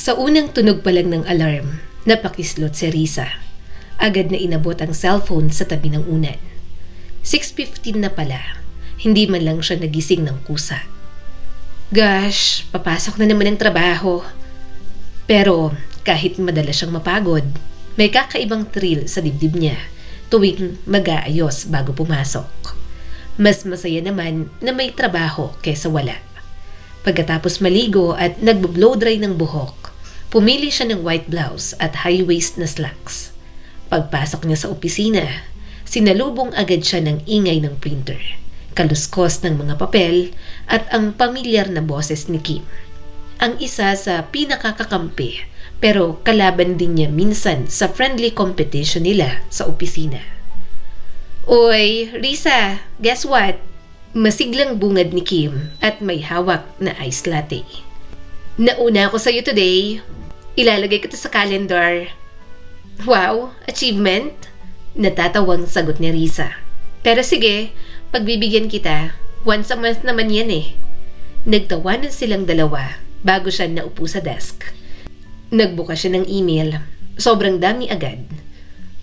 Sa unang tunog pa lang ng alarm, napakislot si Risa. Agad na inabot ang cellphone sa tabi ng unan. 6:15 na pala, hindi man lang siya nagising ng kusa. Gosh, papasok na naman ang trabaho. Pero kahit madalas siyang mapagod, may kakaibang thrill sa dibdib niya tuwing mag-aayos bago pumasok. Mas masaya naman na may trabaho kaysa wala. Pagkatapos maligo at nagbo-blow dry ng buhok, pumili siya ng white blouse at high-waist na slacks. Pagpasok niya sa opisina, sinalubong agad siya ng ingay ng printer, kaluskos ng mga papel at ang pamilyar na boses ni Kim. Ang isa sa pinakakakampi pero kalaban din niya minsan sa friendly competition nila sa opisina. Oy, Risa, guess what? Masiglang bungad ni Kim at may hawak na ice latte. Nauna ako sa'yo today. Ilalagay ko to sa calendar. Wow, achievement? Natatawang sagot ni Risa. Pero sige, pagbibigyan kita. Once a month naman yan eh. Nagtawanan silang dalawa bago siya naupo sa desk. Nagbuka siya ng email. Sobrang dami agad.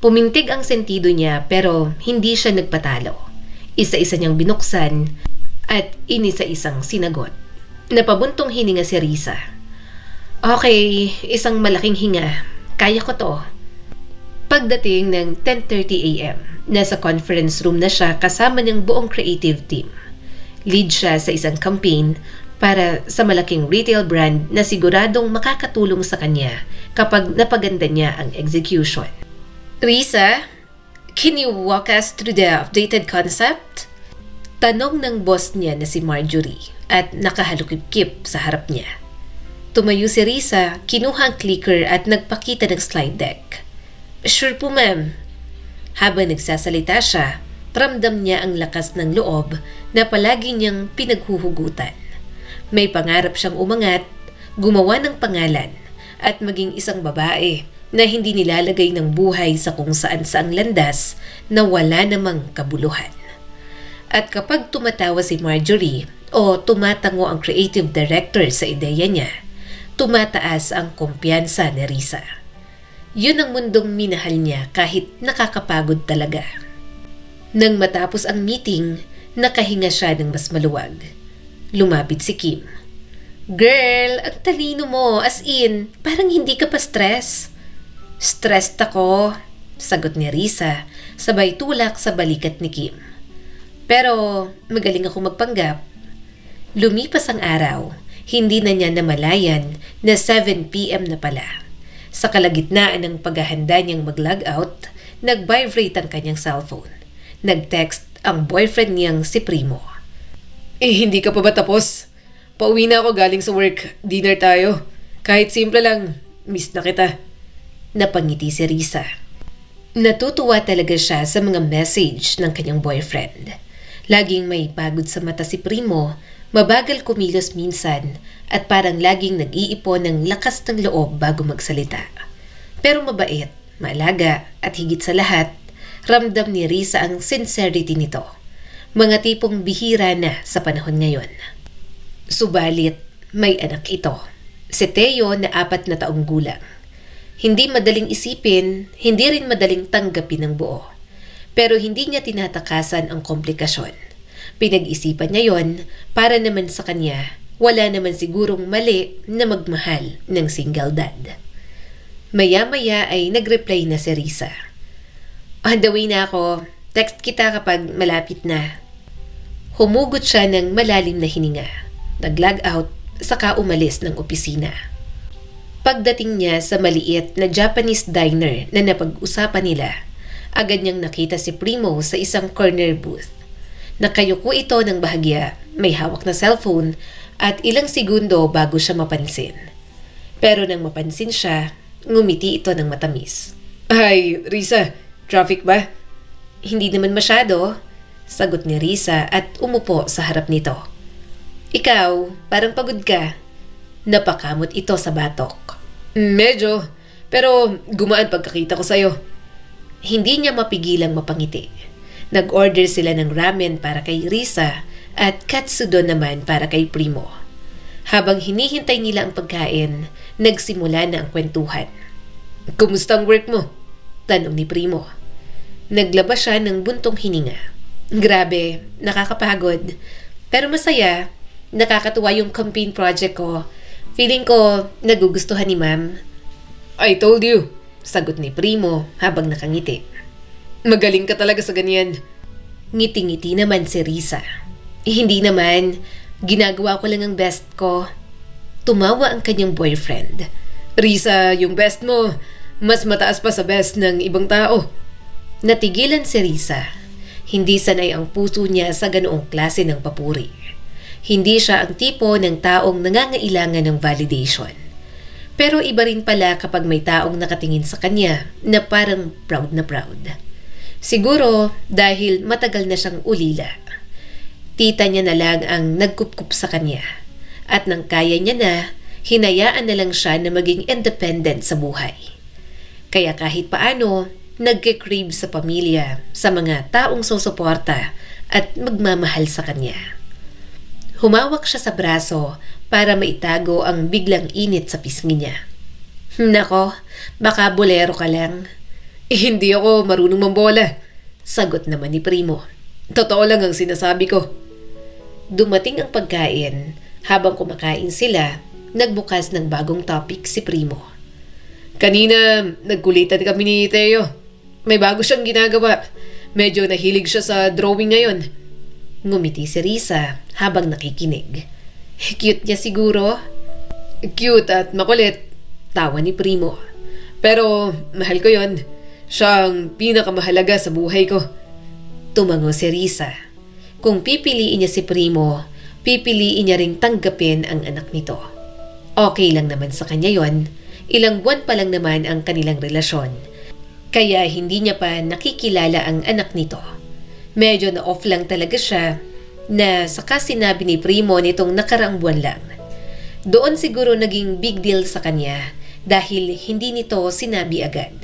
Pumintig ang sentido niya pero hindi siya nagpatalo. Isa-isa niyang binuksan at inisa-isang sinagot. Napabuntong hininga si Risa. Okay, isang malaking hinga. Kaya ko to. Pagdating ng 10:30 a.m., nasa conference room na siya kasama ng buong creative team. Lead siya sa isang campaign para sa malaking retail brand na siguradong makakatulong sa kanya kapag napaganda niya ang execution. Risa, can you walk us through the updated concept? Tanong ng boss niya na si Marjorie at nakahalukip-kip sa harap niya. Tumayo si Risa, kinuha ang clicker at nagpakita ng slide deck. Sure po ma'am. Habang nagsasalita siya, ramdam niya ang lakas ng loob na palagi niyang pinaghuhugutan. May pangarap siyang umangat, gumawa ng pangalan, at maging isang babae na hindi nilalagay ng buhay sa kung saan-saang landas na wala namang kabuluhan. At kapag tumatawa si Marjorie o tumatango ang creative director sa ideya niya, tumataas ang kumpiyansa ni Risa. Yun ang mundong minahal niya kahit nakakapagod talaga. Nang matapos ang meeting, nakahinga siya ng mas maluwag. Lumapit si Kim. Girl, ang talino mo, as in, parang hindi ka pa stress. Stressed ako, sagot ni Risa, sabay tulak sa balikat ni Kim. Pero magaling ako magpanggap. Lumipas ang araw, hindi na niya namalayan na 7 p.m. na pala. Sa kalagitnaan ng paghahanda niyang mag-log out, nag-vibrate ang kanyang cellphone. Nag-text ang boyfriend niyang si Primo. Hindi ka pa ba tapos? Pauwi na ako galing sa work. Dinner tayo. Kahit simple lang, miss na kita. Napangiti si Risa. Natutuwa talaga siya sa mga message ng kanyang boyfriend. Laging may pagod sa mata si Primo, mabagal kumilos minsan, at parang laging nag-iipon ng lakas ng loob bago magsalita. Pero mabait, maalaga, at higit sa lahat, ramdam ni Risa ang sincerity nito. Mga tipong bihira na sa panahon ngayon. Subalit, may anak ito. Si Teo na 4 na taong gulang. Hindi madaling isipin, hindi rin madaling tanggapin ng buo. Pero hindi niya tinatakasan ang komplikasyon. Pinag-isipan niya yon para naman sa kanya, wala naman sigurong mali na magmahal ng single dad. Maya-maya ay nag-reply na si Risa. On the way na ako, text kita kapag malapit na. Humugot siya ng malalim na hininga. Nag-log out, saka umalis ng opisina. Pagdating niya sa maliit na Japanese diner na napag-usapan nila, agad niyang nakita si Primo sa isang corner booth. Nakayuko ito ng bahagya, may hawak na cellphone at ilang segundo bago siya mapansin. Pero nang mapansin siya, ngumiti ito ng matamis. Ay, Risa, traffic ba? Hindi naman masyado, sagot ni Risa at umupo sa harap nito. Ikaw, parang pagod ka. Napakamot ito sa batok. Medyo, pero gumaan pagkakita ko sa'yo. Hindi niya mapigilang mapangiti. Nag-order sila ng ramen para kay Risa at katsudon naman para kay Primo. Habang hinihintay nila ang pagkain, nagsimula na ang kwentuhan. "Kumusta ang work mo?" tanong ni Primo. Naglabas siya ng buntong hininga. "Grabe, nakakapagod. Pero masaya, nakakatuwa yung campaign project ko. Feeling ko nagugustuhan ni ma'am." "I told you," sagot ni Primo habang nakangiti. "Magaling ka talaga sa ganyan." Ngiti-ngiti naman si Risa. "Hindi naman, ginagawa ko lang ang best ko." Tumawa ang kanyang boyfriend. "Risa, yung best mo, mas mataas pa sa best ng ibang tao." Natigilan si Risa. Hindi sanay ang puso niya sa ganoong klase ng papuri. Hindi siya ang tipo ng taong nangangailangan ng validation. Pero iba rin pala kapag may taong nakatingin sa kanya na parang proud na proud. Siguro dahil matagal na siyang ulila. Tita niya na lang ang nagkupkup sa kanya. At nang kaya niya na, hinayaan na lang siya na maging independent sa buhay. Kaya kahit paano, nagke-crave sa pamilya, sa mga taong susuporta at magmamahal sa kanya. Humawak siya sa braso para maitago ang biglang init sa pisngi niya. "Nako, baka bolero ka lang." Hindi ako marunong mambola," sagot naman ni Primo. "Totoo lang ang sinasabi ko." Dumating ang pagkain. Habang kumakain sila, nagbukas ng bagong topic si Primo. "Kanina, nagkulitan kami ni Teo. May bago siyang ginagawa. Medyo nahilig siya sa drawing ngayon." Ngumiti si Risa habang nakikinig. "Cute niya siguro." "Cute at makulit," tawa ni Primo. "Pero mahal ko yon. Siya ang pinakamahalaga sa buhay ko." Tumango si Risa. Kung pipiliin niya si Primo, pipiliin niya ring tanggapin ang anak nito. Okay lang naman sa kanya yon. Ilang buwan pa lang naman ang kanilang relasyon. Kaya hindi niya pa nakikilala ang anak nito. Medyo na off lang talaga siya na saka sinabi ni Primo nitong nakaraang buwan lang. Doon siguro naging big deal sa kanya dahil hindi nito sinabi agad.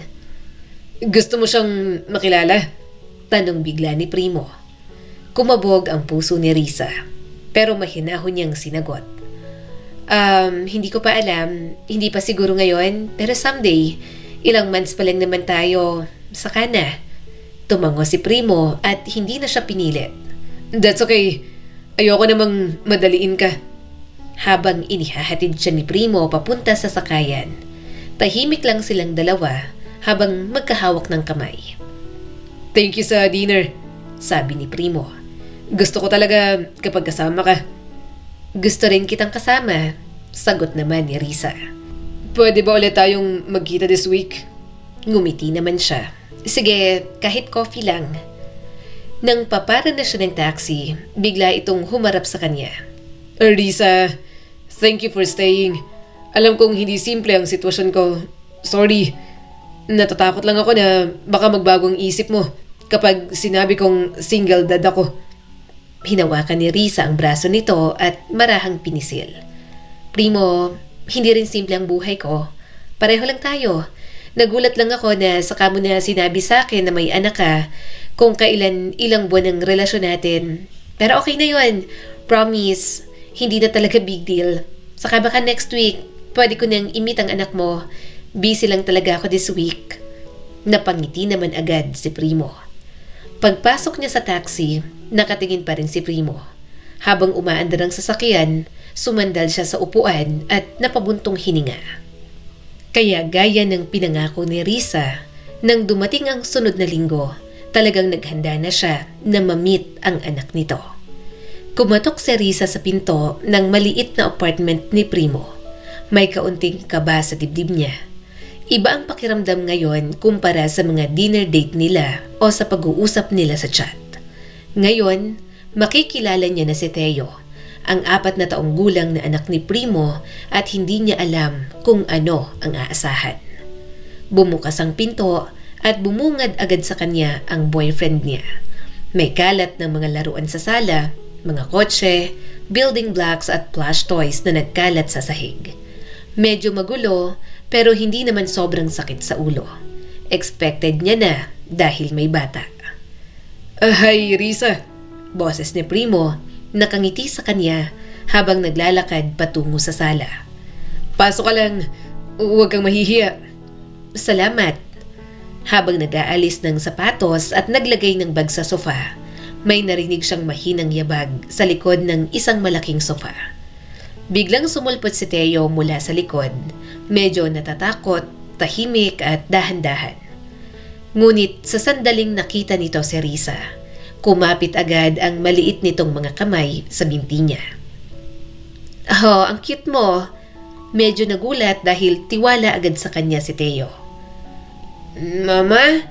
"Gusto mo siyang makilala?" tanong bigla ni Primo. Kumabog ang puso ni Risa, pero mahinahon niyang sinagot. Hindi ko pa alam. Hindi pa siguro ngayon, pero someday. Ilang months pa lang naman tayo. Saka na." Tumango si Primo at hindi na siya pinilit. "That's okay. Ayoko namang madaliin ka." Habang inihahatid siya ni Primo papunta sa sakayan, tahimik lang silang dalawa habang magkahawak ng kamay. "Thank you sa dinner," sabi ni Primo. "Gusto ko talaga kapag kasama ka." "Gusto rin kitang kasama," sagot naman ni Risa. "Pwede ba ulit tayong magkita this week?" Ngumiti naman siya. "Sige, kahit coffee lang." Nang papara na siya ng taxi, bigla itong humarap sa kanya. "Risa, thank you for staying. Alam kong hindi simple ang sitwasyon ko. Sorry. Natatakot lang ako na baka magbago ang isip mo kapag sinabi kong single dad ako." Hinawakan ni Risa ang braso nito at marahang pinisil. "Primo, hindi rin simple ang buhay ko. Pareho lang tayo. Nagulat lang ako na saka mo na sinabi sa akin na may anak ka kung kailan ilang buwan ang relasyon natin. Pero okay na yun. Promise, hindi na talaga big deal. Saka baka next week, pwede ko nang i-meet ang anak mo. Busy lang talaga ako this week." Napangiti naman agad si Primo. Pagpasok niya sa taxi, nakatingin pa rin si Primo. Habang umaandar ang sasakyan, sumandal siya sa upuan at napabuntong hininga. Kaya gaya ng pinangako ni Risa, nang dumating ang sunod na linggo, talagang naghanda na siya na ma-meet ang anak nito. Kumatok si Risa sa pinto ng maliit na apartment ni Primo. May kaunting kaba sa dibdib niya. Iba ang pakiramdam ngayon kumpara sa mga dinner date nila o sa pag-uusap nila sa chat. Ngayon, makikilala niya na si Teo, ang 4 na taong gulang na anak ni Primo, at hindi niya alam kung ano ang aasahan. Bumukas ang pinto at bumungad agad sa kanya ang boyfriend niya. May kalat ng mga laruan sa sala, mga kotse, building blocks at plush toys na nagkalat sa sahig. Medyo magulo pero hindi naman sobrang sakit sa ulo. Expected niya na dahil may bata. "Hi, Risa," boses ni Primo Nakangiti sa kanya habang naglalakad patungo sa sala. Pasok ka lang, huwag kang mahihiya. Salamat. Habang nag-aalis ng sapatos at naglagay ng bag sa sofa, may narinig siyang mahinang yabag sa likod ng isang malaking sofa. Biglang sumulpot si Teo mula sa likod, medyo natatakot, tahimik at dahan-dahan. Ngunit sa sandaling nakita nito si Risa, kumapit agad ang maliit nitong mga kamay sa binti niya. Oh, ang cute mo. Medyo nagulat dahil tiwala agad sa kanya si Teo. Mama?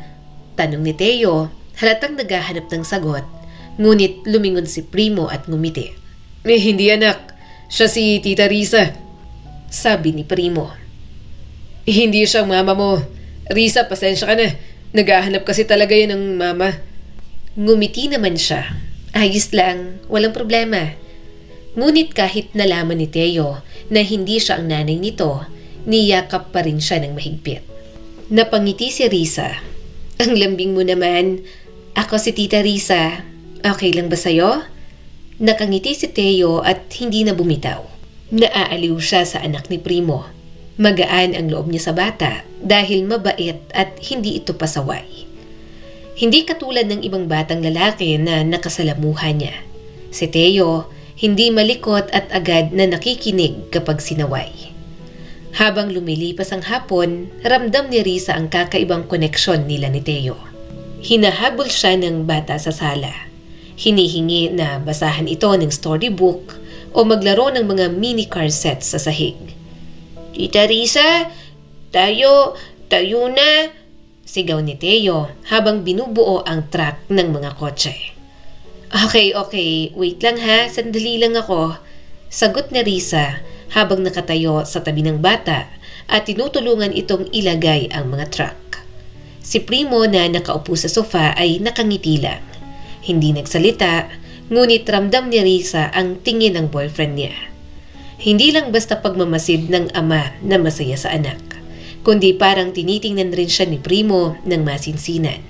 Tanong ni Teo, halatang naghahanap ng sagot, ngunit lumingon si Primo at ngumiti. Hindi anak, siya si Tita Risa. Sabi ni Primo. Hindi siya mama mo. Risa, pasensya ka na. Naghahanap kasi talaga yan ng mama. Ngumiti naman siya. Ayos lang, walang problema. Ngunit kahit nalaman ni Teo na hindi siya ang nanay nito, niyakap pa rin siya ng mahigpit. Napangiti si Risa. Ang lambing mo naman. Ako si Tita Risa. Okay lang ba sa'yo? Nakangiti si Teo at hindi na bumitaw. Naaaliw siya sa anak ni Primo. Magaan ang loob niya sa bata dahil mabait at hindi ito pasaway. Hindi katulad ng ibang batang lalaki na nakasalamuhan niya. Si Teo, hindi malikot at agad na nakikinig kapag sinaway. Habang lumilipas ang hapon, ramdam ni Risa ang kakaibang koneksyon nila ni Teo. Hinahabol siya ng bata sa sala. Hinihingi na basahan ito ng storybook o maglaro ng mga mini car sets sa sahig. Tita Risa, tayo na, sigaw ni Teo habang binubuo ang track ng mga kotse. Okay, wait lang ha, sandali lang ako, sagot ni Risa habang nakatayo sa tabi ng bata at tinutulungan itong ilagay ang mga truck. Si Primo na nakaupo sa sofa ay nakangiti lang. Hindi nagsalita, ngunit ramdam ni Risa ang tingin ng boyfriend niya. Hindi lang basta pagmamasid ng ama na masaya sa anak, kundi parang tinitingnan rin siya ni Primo ng masinsinan.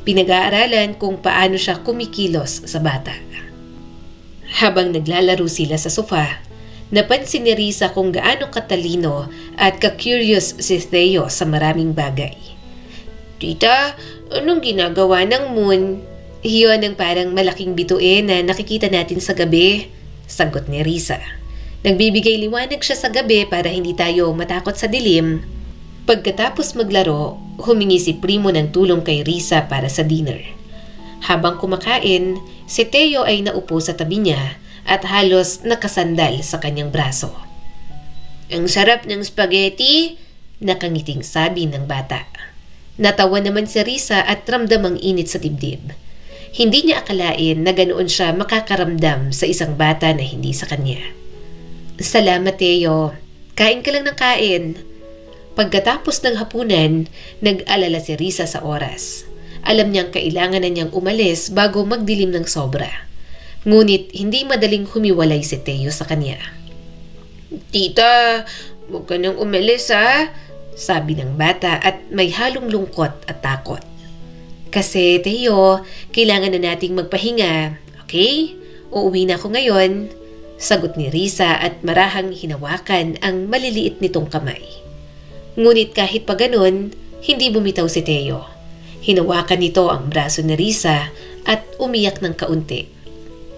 Pinag-aaralan kung paano siya kumikilos sa bata. Habang naglalaro sila sa sofa, napansin ni Risa kung gaano katalino at ka-curious si Theo sa maraming bagay. Tita, anong ginagawa ng moon? Iyon ang parang malaking bituin na nakikita natin sa gabi, sagot ni Risa. Nagbibigay liwanag siya sa gabi para hindi tayo matakot sa dilim. Pagkatapos maglaro, humingi si Primo ng tulong kay Risa para sa dinner. Habang kumakain, si Theo ay naupo sa tabi niya at halos nakasandal sa kanyang braso. Ang sarap ng spaghetti, nakangiting sabi ng bata. Natawa naman si Risa at ramdam ang init sa dibdib. Hindi niya akalain na ganoon siya makakaramdam sa isang bata na hindi sa kanya. Salamat Theo, kain ka lang ng kain. Pagkatapos ng hapunan, nag-alala si Risa sa oras. Alam niyang kailangan na niyang umalis bago magdilim ng sobra. Ngunit hindi madaling humiwalay si Theo sa kanya. Tita, huwag ka nang umalis ha, sabi ng bata at may halong lungkot at takot. Kasi Theo, kailangan na nating magpahinga, okay? Uuwi na ako ngayon, sagot ni Risa at marahang hinawakan ang maliliit nitong kamay. Ngunit kahit pa ganun, hindi bumitaw si Theo. Hinawakan nito ang braso ni Risa at umiyak ng kaunti.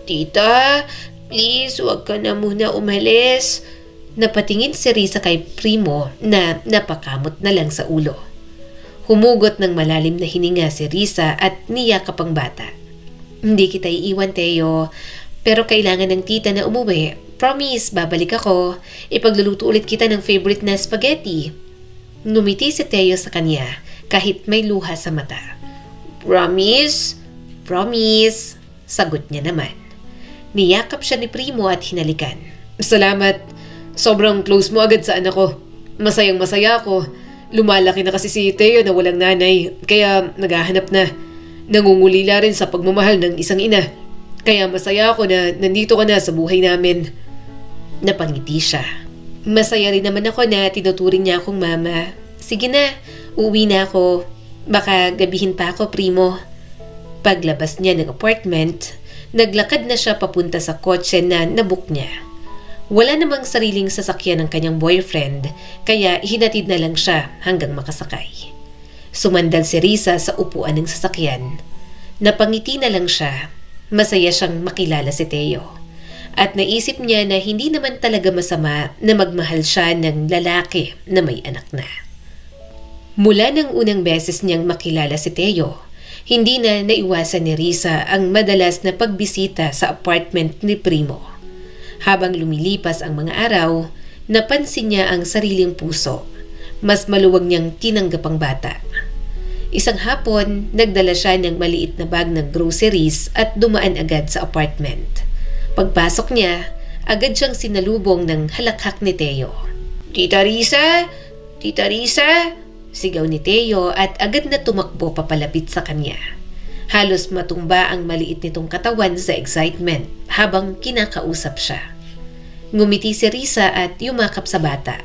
Tita, please huwag ka na muna umalis. Napatingin si Risa kay Primo na napakamot na lang sa ulo. Humugot ng malalim na hininga si Risa at niyakap ang bata. Hindi kita iiwan, Theo, pero kailangan ng tita na umuwi. Promise, babalik ako. Ipagluluto ulit kita ng favorite na spaghetti. Ngumiti si Theo sa kanya kahit may luha sa mata. Promise? Promise, sagot niya naman. Niyakap siya ni Primo at hinalikan. Salamat. Sobrang close mo agad sa anak ko. Masayang masaya ako. Lumalaki na kasi si Theo na walang nanay, kaya naghahanap na. Nangungulila rin sa pagmamahal ng isang ina. Kaya masaya ako na nandito ka na sa buhay namin. Napangiti siya. Masaya rin naman ako na tinuturing niya akong mama. Sige na, uuwi na ako. Baka gabihin pa ako, Primo. Paglabas niya ng apartment, Naglakad na siya papunta sa kotse na nabook niya. Wala namang sariling sasakyan ng kanyang boyfriend, kaya hinatid na lang siya hanggang makasakay. Sumandal si Risa sa upuan ng sasakyan. Napangiti na lang siya. Masaya siyang makilala si Teo. At naisip niya na hindi naman talaga masama na magmahal siya ng lalaki na may anak na. Mula ng unang beses niyang makilala si Teo, hindi na naiwasan ni Risa ang madalas na pagbisita sa apartment ni Primo. Habang lumilipas ang mga araw, napansin niya ang sariling puso. Mas maluwag niyang tinanggap ang bata. Isang hapon, nagdala siya ng maliit na bag ng groceries at dumaan agad sa apartment. Pagpasok niya, agad siyang sinalubong ng halakhak ni Teo. "Tita Risa! Tita Risa!" Sigaw ni Teo at agad na tumakbo papalapit sa kanya. Halos matumba ang maliit nitong katawan sa excitement habang kinakausap siya. Ngumiti si Risa at yumakap sa bata.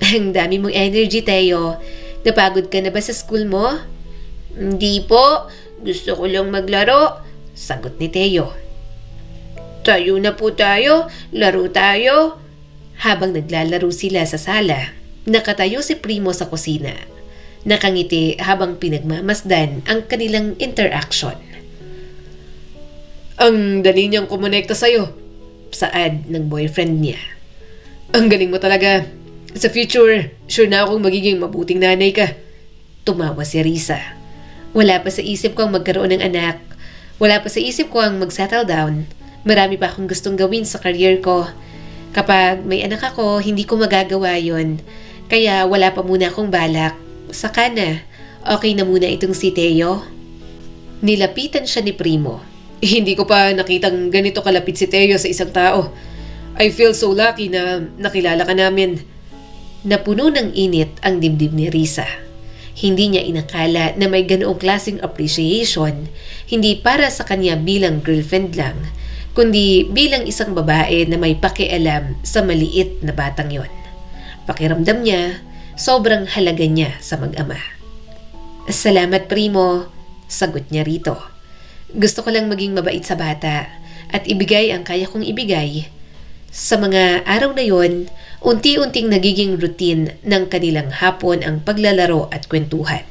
"Ang dami mong energy, Teo. Napagod ka na ba sa school mo?" "Hindi po. Gusto ko lang maglaro," sagot ni Teo. "Tayo na po tayo. Laro tayo." Habang naglalaro sila sa sala, nakatayo si Primo sa kusina. Nakangiti habang pinagmamasdan ang kanilang interaction. "Ang dali niyang kumonekta sa'yo," saad ng boyfriend niya. "Ang galing mo talaga. Sa future, sure na akong magiging mabuting nanay ka." Tumawa si Risa. "Wala pa sa isip ko ang magkaroon ng anak. Wala pa sa isip ko ang mag-settle down. Marami pa akong gustong gawin sa career ko. Kapag may anak ako, hindi ko magagawa yon. Kaya wala pa muna akong balak. Saka na, okay na muna itong si Teo." Nilapitan siya ni Primo. "Hindi ko pa nakitang ganito kalapit si Teo sa isang tao. I feel so lucky na nakilala ka namin." Napuno ng init ang dibdib ni Risa. Hindi niya inakala na may ganoong klaseng appreciation, hindi para sa kanya bilang girlfriend lang, kundi bilang isang babae na may pakialam sa maliit na batang yon. Pakiramdam niya, sobrang halaga niya sa mag-ama. "Salamat, Primo," sagot niya rito. "Gusto ko lang maging mabait sa bata at ibigay ang kaya kong ibigay." Sa mga araw na yon, unti-unting nagiging routine ng kanilang hapon ang paglalaro at kwentuhan.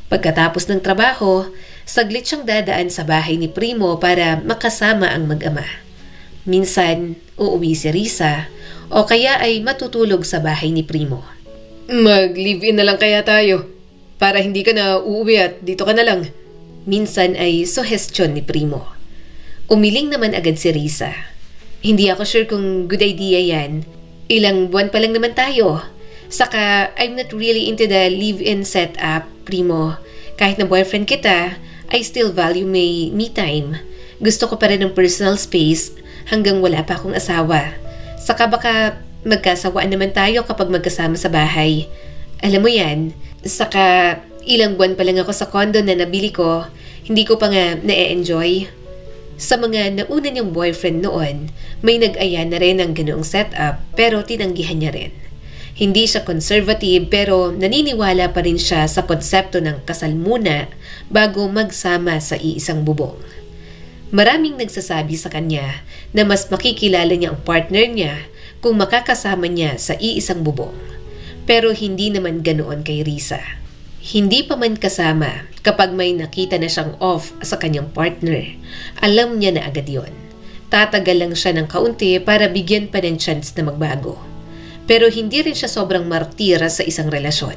Pagkatapos ng trabaho, saglit siyang dadaan sa bahay ni Primo para makasama ang mag-ama. Minsan, uuwi si Risa o kaya ay matutulog sa bahay ni Primo. "Mag-live-in na lang kaya tayo para hindi ka na uuwi at dito ka na lang." Minsan ay suhestyon ni Primo. Umiling naman agad si Risa. "Hindi ako sure kung good idea yan. Ilang buwan pa lang naman tayo. Saka I'm not really into the live-in setup, Primo. Kahit na boyfriend kita, I still value my me time. Gusto ko pa rin ng personal space hanggang wala pa akong asawa. Saka baka magkasawaan naman tayo kapag magkasama sa bahay. Alam mo yan, saka ilang buwan pa lang ako sa condo na nabili ko, hindi ko pa nga na-enjoy." Sa mga nauna niyang boyfriend noon, may nag-aya na rin ng ganoong setup pero tinanggihan niya rin. Hindi siya conservative pero naniniwala pa rin siya sa konsepto ng kasal muna bago magsama sa iisang bubong. Maraming nagsasabi sa kanya na mas makikilala niya ang partner niya kung makakasama niya sa iisang bubong. Pero hindi naman ganoon kay Risa. Hindi pa man kasama, kapag may nakita na siyang off sa kanyang partner, alam niya na agad yon. Tatagal lang siya ng kaunti para bigyan pa ng chance na magbago. Pero hindi rin siya sobrang martira sa isang relasyon.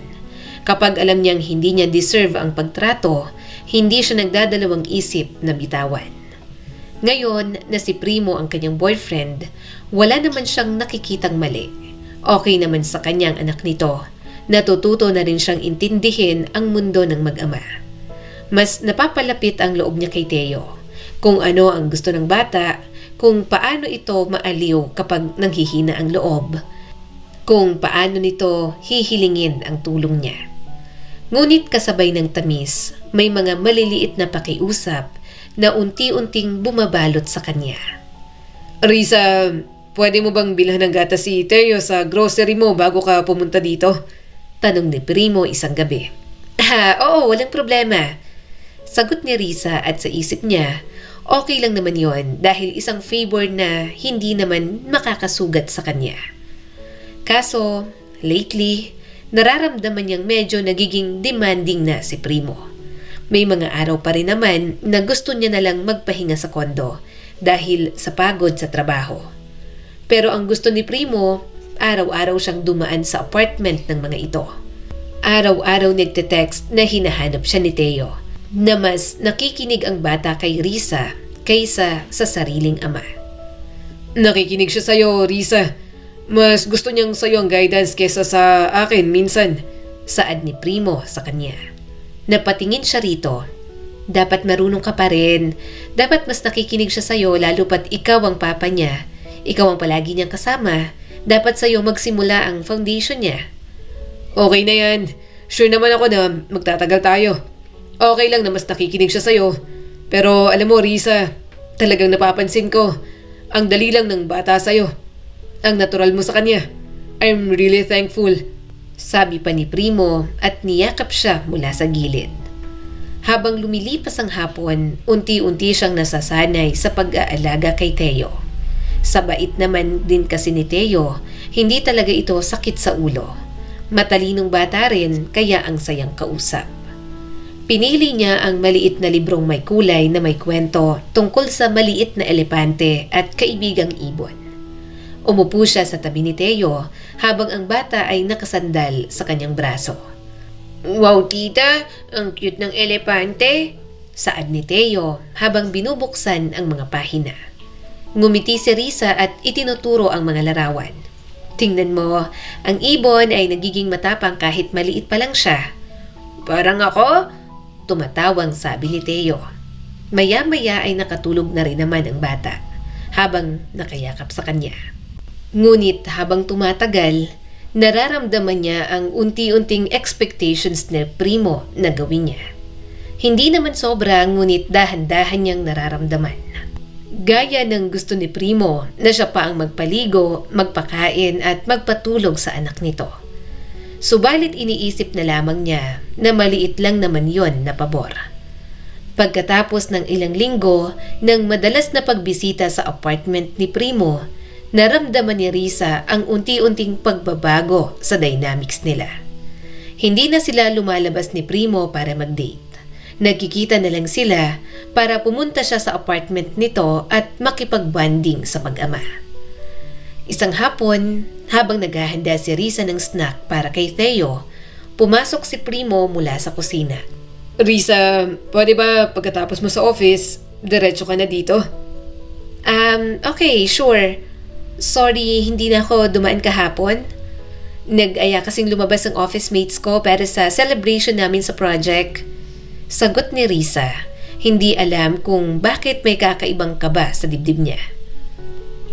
Kapag alam niyang hindi niya deserve ang pagtrato, hindi siya nagdadalawang isip na bitawan. Ngayon na si Primo ang kanyang boyfriend, wala naman siyang nakikitang mali. Okay naman sa kanyang anak nito. Natututo na rin siyang intindihin ang mundo ng mag-ama. Mas napapalapit ang loob niya kay Teo. Kung ano ang gusto ng bata, kung paano ito maaliw kapag nanghihina ang loob, kung paano nito hihilingin ang tulong niya. Ngunit kasabay ng tamis, may mga maliliit na pakiusap na unti-unting bumabalot sa kanya. "Risa, pwede mo bang bilhan ng gatas si Teo sa grocery mo bago ka pumunta dito?" Tanong ni Primo isang gabi. Oo, walang problema." Sagot ni Risa at sa isip niya, Okay lang naman yon dahil isang favor na hindi naman makakasugat sa kanya. Kaso, lately, nararamdaman niyang medyo nagiging demanding na si Primo. May mga araw pa rin naman na gusto niya na lang magpahinga sa kondo dahil sa pagod sa trabaho. Pero ang gusto ni Primo, araw-araw siyang dumaan sa apartment ng mga ito. Araw-araw nagte-text na hinahanap siya ni Teo, na mas nakikinig ang bata kay Risa kaysa sa sariling ama. Nakikinig siya sa'yo, Risa. Mas gusto niyang sa'yo ang guidance kesa sa akin minsan. Saad ni Primo sa kanya. Napatingin siya rito. Dapat marunong ka pa rin. Dapat mas nakikinig siya sa'yo lalo pat ikaw ang papa niya. Ikaw ang palagi niyang kasama. Dapat sa'yo magsimula ang foundation niya. Okay na yan. Sure naman ako na magtatagal tayo. Okay lang na mas nakikinig siya sa'yo. Pero alam mo, Risa, talagang napapansin ko, ang dali lang ng bata sa'yo. Ang natural mo sa kanya. I'm really thankful. Sabi pa ni Primo at niyakap siya mula sa gilid. Habang lumilipas ang hapon, unti-unti siyang nasasanay sa pag-aalaga kay Teo. Sa bait naman din kasi ni Teo, hindi talaga ito sakit sa ulo. Matalinong bata rin kaya ang sayang kausap. Pinili niya ang maliit na librong may kulay na may kwento tungkol sa maliit na elepante at kaibigang ibon. Umupo siya sa tabi ni Teo habang ang bata ay nakasandal sa kanyang braso. Wow, tita! Ang cute ng elepante! Saad ni Teo habang binubuksan ang mga pahina. Ngumiti si Risa at itinuturo ang mga larawan. Tingnan mo, ang ibon ay nagiging matapang kahit maliit pa lang siya. Parang ako? Tumatawang sabi ni Teo. Maya-maya ay nakatulog na rin naman ang bata habang nakayakap sa kanya. Ngunit habang tumatagal, nararamdaman niya ang unti-unting expectations ni Primo na gawin niya. Hindi naman sobra ngunit dahan-dahan niyang nararamdaman. Gaya ng gusto ni Primo na siya pa ang magpaligo, magpakain at magpatulog sa anak nito. Subalit iniisip na lamang niya na maliit lang naman yon na pabor. Pagkatapos ng ilang linggo ng madalas na pagbisita sa apartment ni Primo, naramdaman ni Risa ang unti-unting pagbabago sa dynamics nila. Hindi na sila lumalabas ni Primo para mag-date. Nagkikita na lang sila para pumunta siya sa apartment nito at makipag-bonding sa mag-ama. Isang hapon, habang naghahanda si Risa ng snack para kay Theo, pumasok si Primo mula sa kusina. Risa, pwede ba pagkatapos mo sa office, diretso ka na dito? Okay, sure. Sorry, hindi na ako dumaan kahapon. Nag-aya kasing lumabas ang office mates ko para sa celebration namin sa project. Sagot ni Risa, hindi alam kung bakit may kakaibang kaba sa dibdib niya.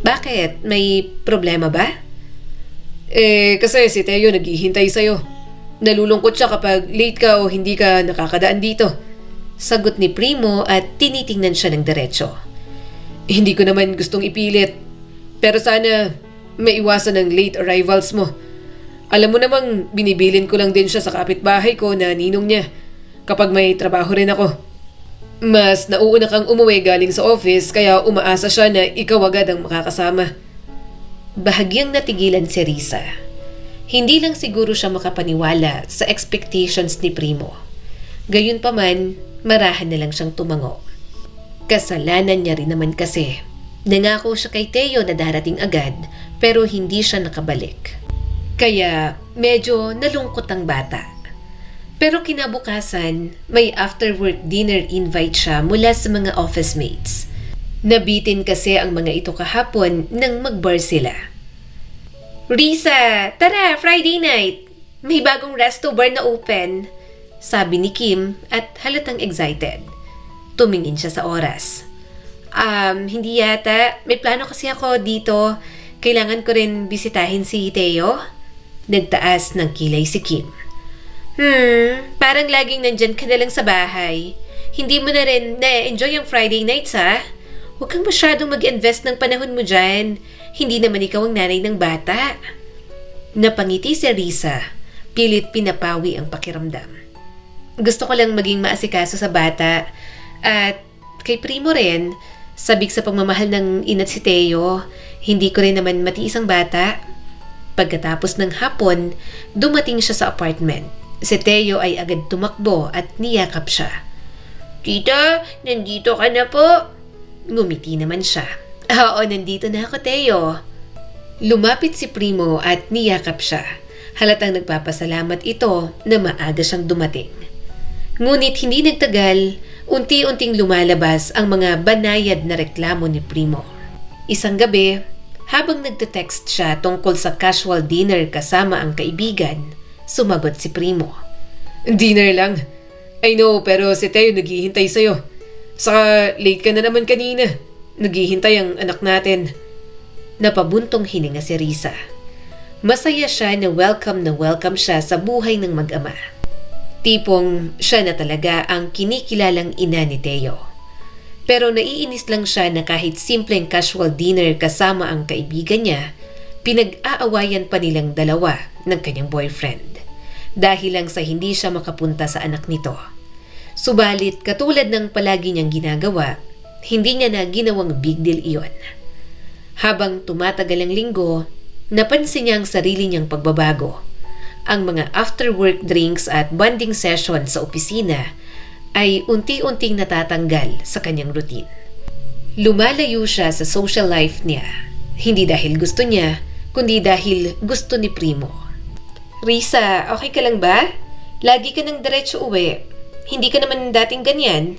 Bakit? May problema ba? Kasi si Teo naghihintay sa'yo. Nalulungkot siya kapag late ka o hindi ka nakakadaan dito. Sagot ni Primo at tinitingnan siya ng diretso. Hindi ko naman gustong ipilit. Pero sana maiwasan ang late arrivals mo. Alam mo namang binibilin ko lang din siya sa kapitbahay ko na ninong niya kapag may trabaho rin ako. Mas nauuna kang umuwi galing sa office kaya umaasa siya na ikaw agad ang makakasama. Bahagyang natigilan si Risa. Hindi lang siguro siya makapaniwala sa expectations ni Primo. Gayunpaman, marahan na lang siyang tumango. Kasalanan niya rin naman kasi. Nangako siya kay Teo na darating agad pero hindi siya nakabalik. Kaya medyo nalungkot ang bata. Pero kinabukasan, may after-work dinner invite siya mula sa mga office mates. Nabitin kasi ang mga ito kahapon nang mag-bar sila. Risa, tara, Friday night! May bagong resto bar na open, sabi ni Kim at halatang excited. Tumingin siya sa oras. Hindi yata. May plano kasi ako dito. Kailangan ko rin bisitahin si Teo. Nagtaas ng kilay si Kim. Parang laging nandyan ka na lang sa bahay. Hindi mo na rin na-enjoy ang Friday nights, ha? Huwag kang masyadong mag-invest ng panahon mo dyan. Hindi naman ikaw ang nanay ng bata. Napangiti si Risa. Pilit pinapawi ang pakiramdam. Gusto ko lang maging maasikaso sa bata at kay Primo rin, sabik sa pagmamahal ng ina't si Teo, hindi ko rin naman matiis ang bata. Pagkatapos ng hapon, dumating siya sa apartment. Si Teo ay agad tumakbo at niyakap siya. Tita, nandito ka na po. Ngumiti naman siya. Oo, nandito na ako, Teo. Lumapit si Primo at niyakap siya. Halatang nagpapasalamat ito na maaga siyang dumating. Ngunit hindi nagtagal, unti-unting lumalabas ang mga banayad na reklamo ni Primo. Isang gabi, habang nagte-text siya tungkol sa casual dinner kasama ang kaibigan, sumagot si Primo. Dinner lang. I know, pero si Teo naghihintay sa'yo. Saka late ka na naman kanina. Naghihintay ang anak natin. Napabuntong hininga si Risa. Masaya siya na welcome siya sa buhay ng mag-ama. Tipong siya na talaga ang kinikilalang ina ni Teo. Pero naiinis lang siya na kahit simpleng casual dinner kasama ang kaibigan niya, pinag-aawayan pa nilang dalawa ng kanyang boyfriend. Dahil lang sa hindi siya makapunta sa anak nito. Subalit katulad ng palagi niyang ginagawa, hindi niya na ginawang big deal iyon. Habang tumatagal ang linggo, napansin niya ang sarili niyang pagbabago. Ang mga after-work drinks at bonding session sa opisina ay unti-unting natatanggal sa kanyang routine. Lumalayo siya sa social life niya, hindi dahil gusto niya, kundi dahil gusto ni Primo. Risa, okay ka lang ba? Lagi ka nang diretso uwi. Hindi ka naman dating ganyan.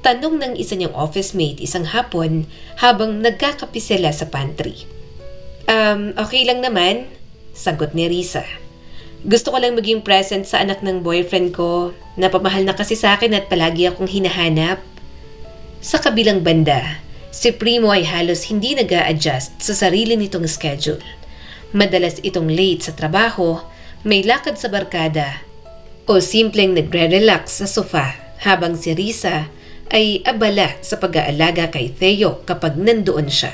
Tanong ng isa niyang office mate isang hapon habang nagkakape sila sa pantry. Okay lang naman, sagot ni Risa. Gusto ko lang maging present sa anak ng boyfriend ko. Napamahal na kasi sa akin at palagi akong hinahanap. Sa kabilang banda, si Primo ay halos hindi nag-a-adjust sa sarili nitong schedule. Madalas itong late sa trabaho, may lakad sa barkada, o simpleng nagre-relax sa sofa habang si Risa ay abala sa pag-aalaga kay Teo kapag nandoon siya.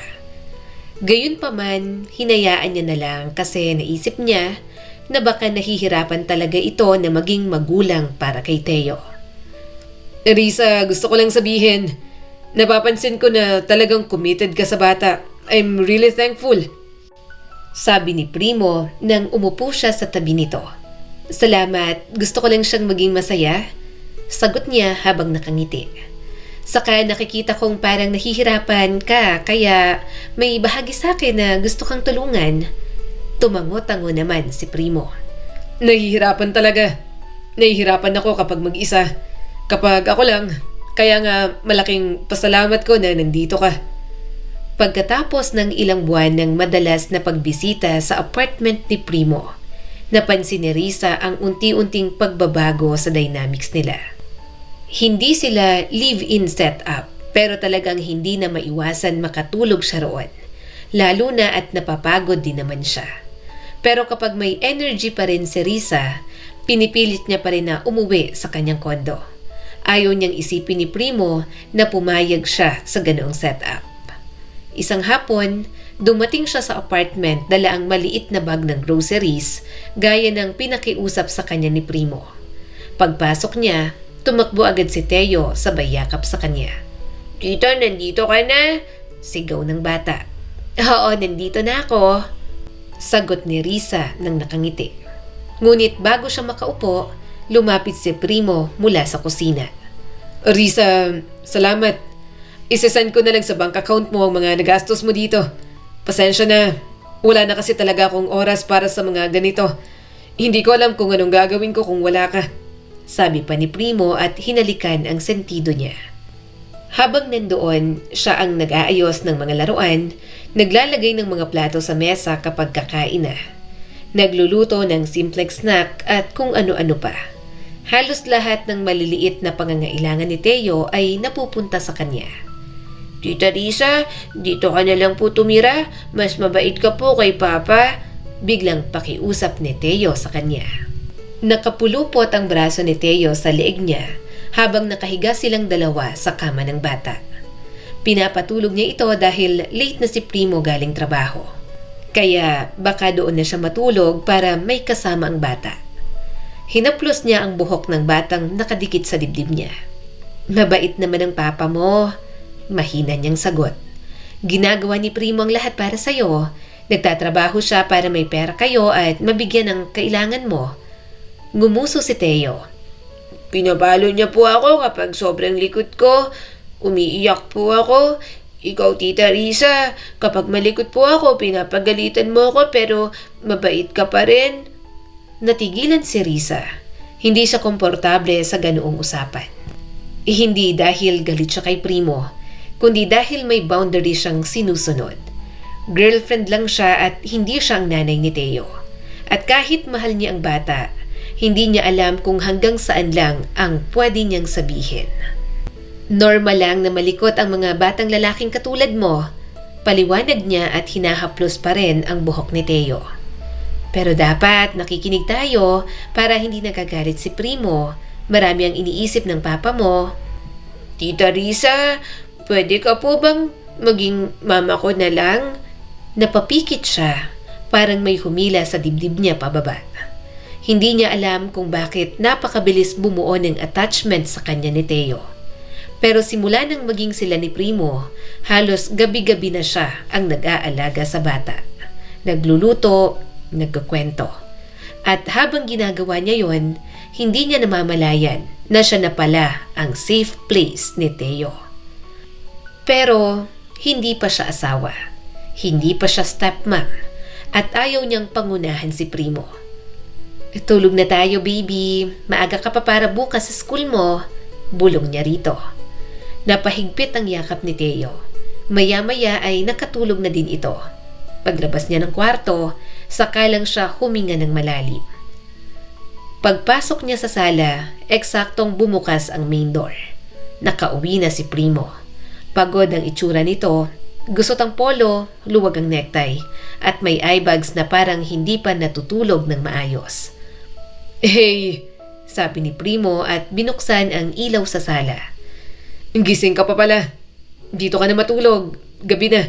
Gayunpaman, hinayaan niya na lang kasi naisip niya na baka nahihirapan talaga ito na maging magulang para kay Teo. Risa, gusto ko lang sabihin, napapansin ko na talagang committed ka sa bata. I'm really thankful. Sabi ni Primo nang umupo siya sa tabi nito. Salamat, gusto ko lang siyang maging masaya. Sagot niya habang nakangiti. Saka nakikita kong parang nahihirapan ka kaya may bahagi sa akin na gusto kang tulungan. Tumango-tango naman si Primo. Nahihirapan talaga. Nahihirapan ako kapag mag-isa. Kapag ako lang, kaya nga malaking pasalamat ko na nandito ka. Pagkatapos ng ilang buwan ng madalas na pagbisita sa apartment ni Primo, napansin ni Risa ang unti-unting pagbabago sa dynamics nila. Hindi sila live-in setup pero talagang hindi na maiwasan makatulog siya roon. Lalo na at napapagod din naman siya. Pero kapag may energy pa rin si Risa, pinipilit niya pa rin na umuwi sa kanyang kondo. Ayaw niyang isipin ni Primo na pumayag siya sa ganoong setup. Isang hapon, dumating siya sa apartment dala ang maliit na bag ng groceries gaya ng pinakiusap sa kanya ni Primo. Pagpasok niya, tumakbo agad si Teo sabay yakap sa kanya. Tito, nandito ka na? Sigaw ng bata. Oo, nandito na ako. Sagot ni Risa nang nakangiti. Ngunit bago siya makaupo, lumapit si Primo mula sa kusina. Risa, salamat. Isesend ko na lang sa bank account mo ang mga nagastos mo dito. Pasensya na. Wala na kasi talaga akong oras para sa mga ganito. Hindi ko alam kung anong gagawin ko kung wala ka. Sabi pa ni Primo at hinalikan ang sentido niya. Habang nandoon, siya ang nag-aayos ng mga laruan, naglalagay ng mga plato sa mesa kapag kakain na. Nagluluto ng simpleng snack at kung ano-ano pa. Halos lahat ng maliliit na pangangailangan ni Teo ay napupunta sa kanya. Tita Risa, dito ka na lang po tumira. Mas mabait ka po kay Papa. Biglang pakiusap ni Teo sa kanya. Nakapulupot ang braso ni Teo sa leeg niya habang nakahiga silang dalawa sa kama ng bata. Pinapatulog niya ito dahil late na si Primo galing trabaho. Kaya baka doon na siya matulog para may kasama ang bata. Hinaplos niya ang buhok ng batang nakadikit sa dibdib niya. Mabait naman ang papa mo. Mahina niyang sagot. Ginagawa ni Primo ang lahat para sa'yo. Nagtatrabaho siya para may pera kayo at mabigyan ng kailangan mo. Ngumuso si Teo. Pinapalo niya po ako kapag sobrang likot ko. Umiiyak po ako. Ikaw, Tita Risa, kapag malikot po ako, pinapagalitan mo ako pero mabait ka pa rin. Natigilan si Risa. Hindi siya komportable sa ganoong usapan. Hindi dahil galit siya kay Primo, kundi dahil may boundary siyang sinusunod. Girlfriend lang siya at hindi siya ang nanay ni Teo. At kahit mahal niya ang bata, hindi niya alam kung hanggang saan lang ang pwede niyang sabihin. Normal lang na malikot ang mga batang lalaking katulad mo, paliwanag niya at hinahaplos pa rin ang buhok ni Teo. Pero dapat nakikinig tayo para hindi nagagalit si Primo. Marami ang iniisip ng papa mo. Tita Risa, pwede ka po bang maging mama ko na lang? Napapikit siya, parang may humila sa dibdib niya pababa. Hindi niya alam kung bakit napakabilis bumuo ng attachment sa kanya ni Teo. Pero simula nang maging sila ni Primo, halos gabi-gabi na siya ang nag-aalaga sa bata. Nagluluto, nagkukwento. At habang ginagawa niya yon, hindi niya namamalayan na siya na pala ang safe place ni Teo. Pero hindi pa siya asawa, hindi pa siya stepmom, at ayaw niyang pangunahan si Primo. Tulog na tayo, baby. Maaga ka pa para bukas sa school mo. Bulong niya rito. Napahigpit ang yakap ni Teo. Maya-maya ay nakatulog na din ito. Paglabas niya ng kwarto, saka lang siya huminga ng malalim. Pagpasok niya sa sala, eksaktong bumukas ang main door. Nakauwi na si Primo. Pagod ang itsura nito, gusot ang polo, luwag ang necktie, at may eye bags na parang hindi pa natutulog ng maayos. Hey, sabi ni Primo at binuksan ang ilaw sa sala. Gising ka pa pala. Dito ka na matulog. Gabi na.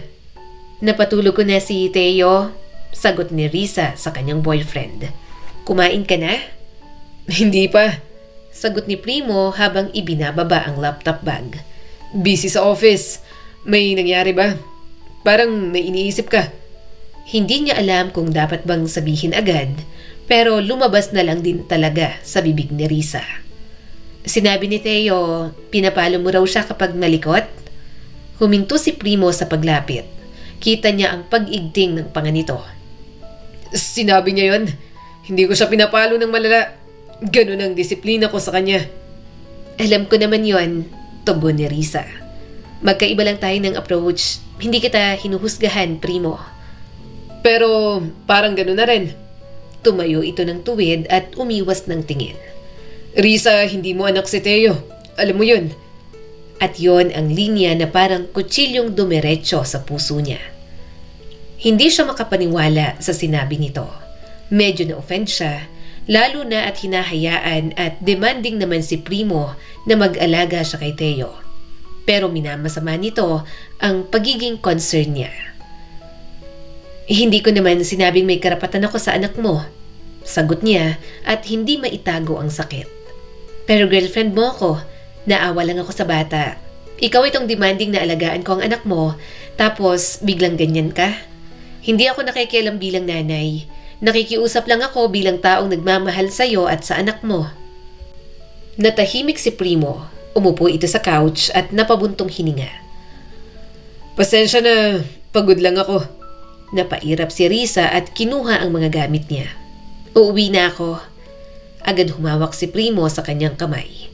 Napatulog ko na si Teo, sagot ni Risa sa kanyang boyfriend. Kumain ka na? Hindi pa. Sagot ni Primo habang ibinababa ang laptop bag. Busy sa office. May nangyari ba? Parang may iniisip ka. Hindi niya alam kung dapat bang sabihin agad, pero lumabas na lang din talaga sa bibig ni Risa. Sinabi ni Teo, pinapalo mo raw siya kapag nalikot? Huminto si Primo sa paglapit. Kita niya ang pag-igting ng panga nito. Sinabi niya yon. Hindi ko siya pinapalo ng malala. Ganun ang disiplina ko sa kanya. Alam ko naman yon, tugon ni Risa. Magkaiba lang tayo ng approach. Hindi kita hinuhusgahan, Primo. Pero parang ganun na rin. Tumayo ito ng tuwid at umiwas ng tingin. Risa, hindi mo anak si Teo. Alam mo yun. At yon ang linya na parang kutsilyong dumiretso sa puso niya. Hindi siya makapaniwala sa sinabi nito. Medyo na-offend siya, lalo na at hinahayaan at demanding naman si Primo na mag-alaga siya kay Teo. Pero minamasama nito ang pagiging concern niya. Hindi ko naman sinabing may karapatan ako sa anak mo, sagot niya at hindi maitago ang sakit. Pero girlfriend mo ako, naawa lang ako sa bata. Ikaw itong demanding na alagaan ko ang anak mo, tapos biglang ganyan ka? Hindi ako nakikialam bilang nanay. Nakikiusap lang ako bilang taong nagmamahal sa'yo at sa anak mo. Natahimik si Primo. Umupo ito sa couch at napabuntong hininga. Pasensya na, pagod lang ako. Napairap si Risa at kinuha ang mga gamit niya. Uuwi na ako. Agad humawak si Primo sa kanyang kamay.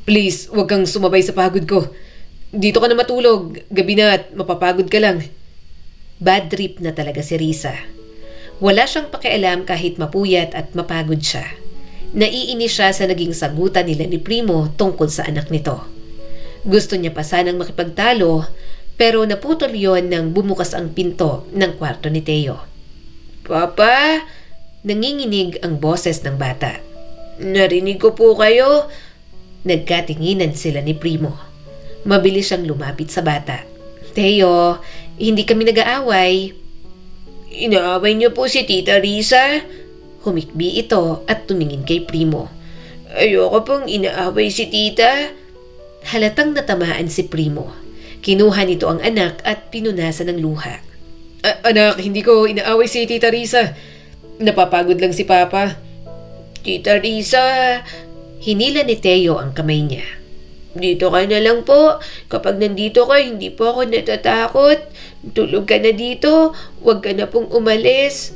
Please, huwag kang sumabay sa pagod ko. Dito ka na matulog. Gabi na at mapapagod ka lang. Bad trip na talaga si Risa. Wala siyang pakialam kahit mapuyat at mapagod siya. Naiinis siya sa naging sagutan nila ni Primo tungkol sa anak nito. Gusto niya pa sanang makipagtalo, pero naputol yon nang bumukas ang pinto ng kwarto ni Teo. Papa? Nanginginig ang boses ng bata. Narinig ko po kayo. Nagkatinginan sila ni Primo. Mabilis siyang lumapit sa bata. Teo, hindi kami nag-aaway. Inaaway niyo po si Tita Risa? Humikbi ito at tumingin kay Primo. Ayoko pong inaaway si Tita. Halatang natamaan si Primo. Kinuha nito ang anak at pinunasan ng luha. Anak, hindi ko inaaway si Tita Risa. Napapagod lang si Papa. Tita Risa, Hinila ni Teo ang kamay niya. dito ka na lang po. Kapag nandito ka, hindi po ako natatakot. Tulog ka na dito. Huwag ka na pong umalis.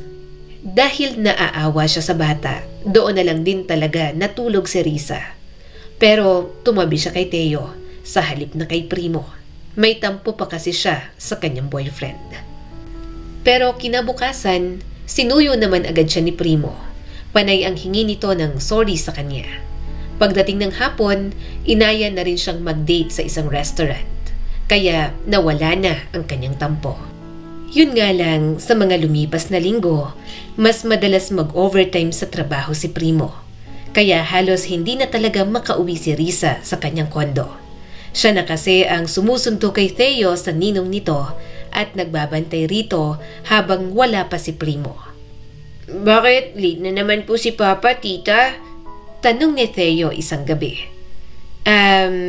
Dahil naaawa siya sa bata, doon na lang din talaga natulog si Risa. Pero tumabi siya kay Teo sa halip na kay Primo. May tampo pa kasi siya sa kanyang boyfriend. Pero kinabukasan, sinuyo naman agad siya ni Primo. Panay ang hingi nito ng sorry sa kanya. Pagdating ng hapon, inaya na rin siyang mag-date sa isang restaurant. Kaya nawala na ang kanyang tampo. Yun nga lang, sa mga lumipas na linggo, mas madalas mag-overtime sa trabaho si Primo. Kaya halos hindi na talaga makauwi si Risa sa kanyang kondo. Siya na kasi ang sumusunto kay Theo sa ninong nito at nagbabantay rito habang wala pa si Primo. Bakit? Late na naman po si Papa, Tita. Tanong ni Theo isang gabi.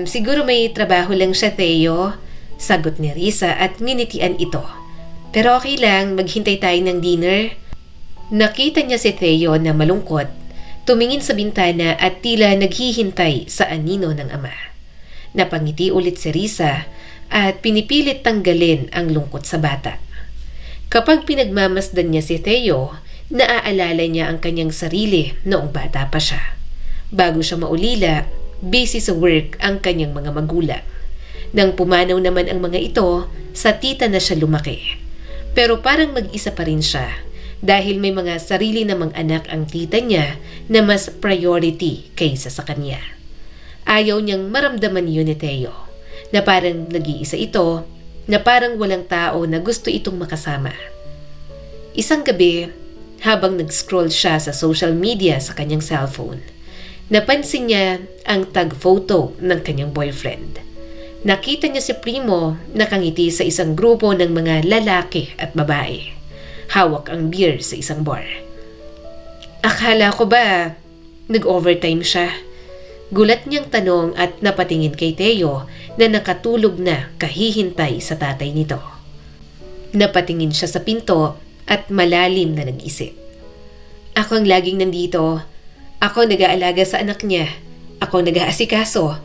Siguro may trabaho lang siya, Theo. Sagot ni Risa at nginitian ito. Pero okay lang, maghintay tayo ng dinner. Nakita niya si Theo na malungkot, tumingin sa bintana at tila naghihintay sa anino ng ama. Napangiti ulit si Risa at pinipilit tanggalin ang lungkot sa bata. Kapag pinagmamasdan niya si Theo, naaalala niya ang kanyang sarili noong bata pa siya. Bago siya maulila, busy sa work ang kanyang mga magulang. Nang pumanaw naman ang mga ito, sa tita na siya lumaki. Pero parang mag-isa pa rin siya dahil may mga sarili namang anak ang tita niya na mas priority kaysa sa kanya. Ayaw niyang maramdaman yun ni Theo, na parang nag-iisa ito, na parang walang tao na gusto itong makasama. Isang gabi, habang nag-scroll siya sa social media sa kanyang cellphone, napansin niya ang tag photo ng kanyang boyfriend. Nakita niya si Primo nakangiti sa isang grupo ng mga lalaki at babae. Hawak ang beer sa isang bar. Akala ko ba nag-overtime siya? Gulat niyang tanong at napatingin kay Theo na nakatulog na kahihintay sa tatay nito. Napatingin siya sa pinto at malalim na nag-isip. Ako ang laging nandito. Ako nag-aalaga sa anak niya. Ako nag-aasikaso.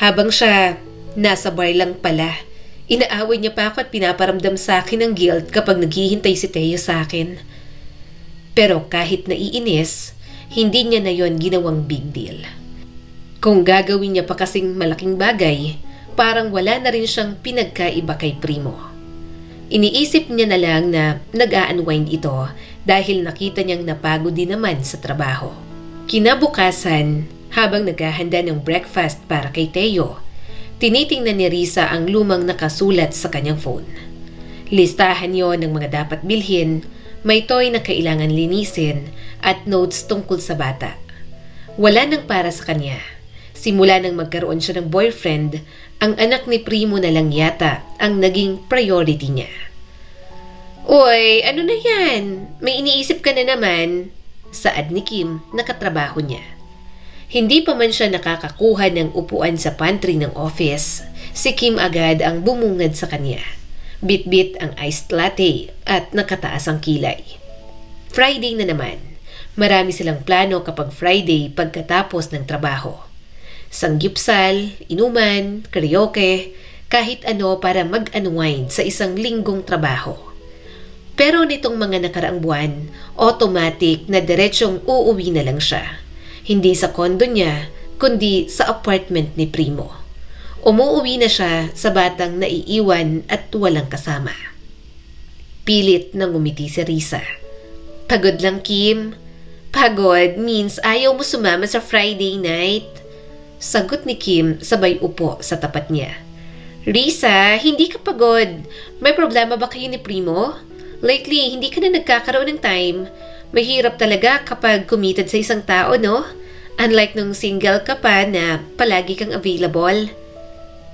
Habang siya nasa bar lang pala. Inaaway niya pa ako at pinaparamdam sa akin ng guilt kapag naghihintay si Theo sa akin. Pero kahit naiinis, hindi niya na yon ginawang big deal. Kung gagawin niya pa kasing malaking bagay, parang wala na rin siyang pinagkaiba kay Primo. Iniisip niya na lang na nag-a-unwind ito dahil nakita niyang napagod din naman sa trabaho. Kinabukasan, habang naghahanda ng breakfast para kay Theo, tinitingnan ni Risa ang lumang nakasulat sa kanyang phone. Listahan yon ng mga dapat bilhin, may toy na kailangan linisin at notes tungkol sa bata. Wala nang para sa kanya. Simula nang magkaroon siya ng boyfriend, ang anak ni Primo na lang yata ang naging priority niya. Uy, ano na yan? May iniisip ka na naman? Saad ni Kim, nakatrabaho niya. Hindi pa man siya nakakakuha ng upuan sa pantry ng office, si Kim agad ang bumungad sa kanya. Bit-bit ang iced latte at nakataas ang kilay. Friday na naman. Marami silang plano kapag Friday pagkatapos ng trabaho. Sanggipsal, inuman, karaoke, kahit ano para mag-unwind sa isang linggong trabaho. Pero nitong mga nakaraang buwan, automatic na diretsyong uuwi na lang siya. Hindi sa kondo niya, kundi sa apartment ni Primo. Umuuwi na siya sa batang naiiwan at walang kasama. Pilit nang ngumiti si Risa. Pagod lang, Kim. Pagod means ayaw mo sumama sa Friday night. Sagot ni Kim sabay upo sa tapat niya. Risa, hindi ka pagod. May problema ba kayo ni Primo? Lately, hindi ka na nagkakaroon ng time. Mahirap talaga kapag committed sa isang tao, no? Unlike nung single ka pa na palagi kang available.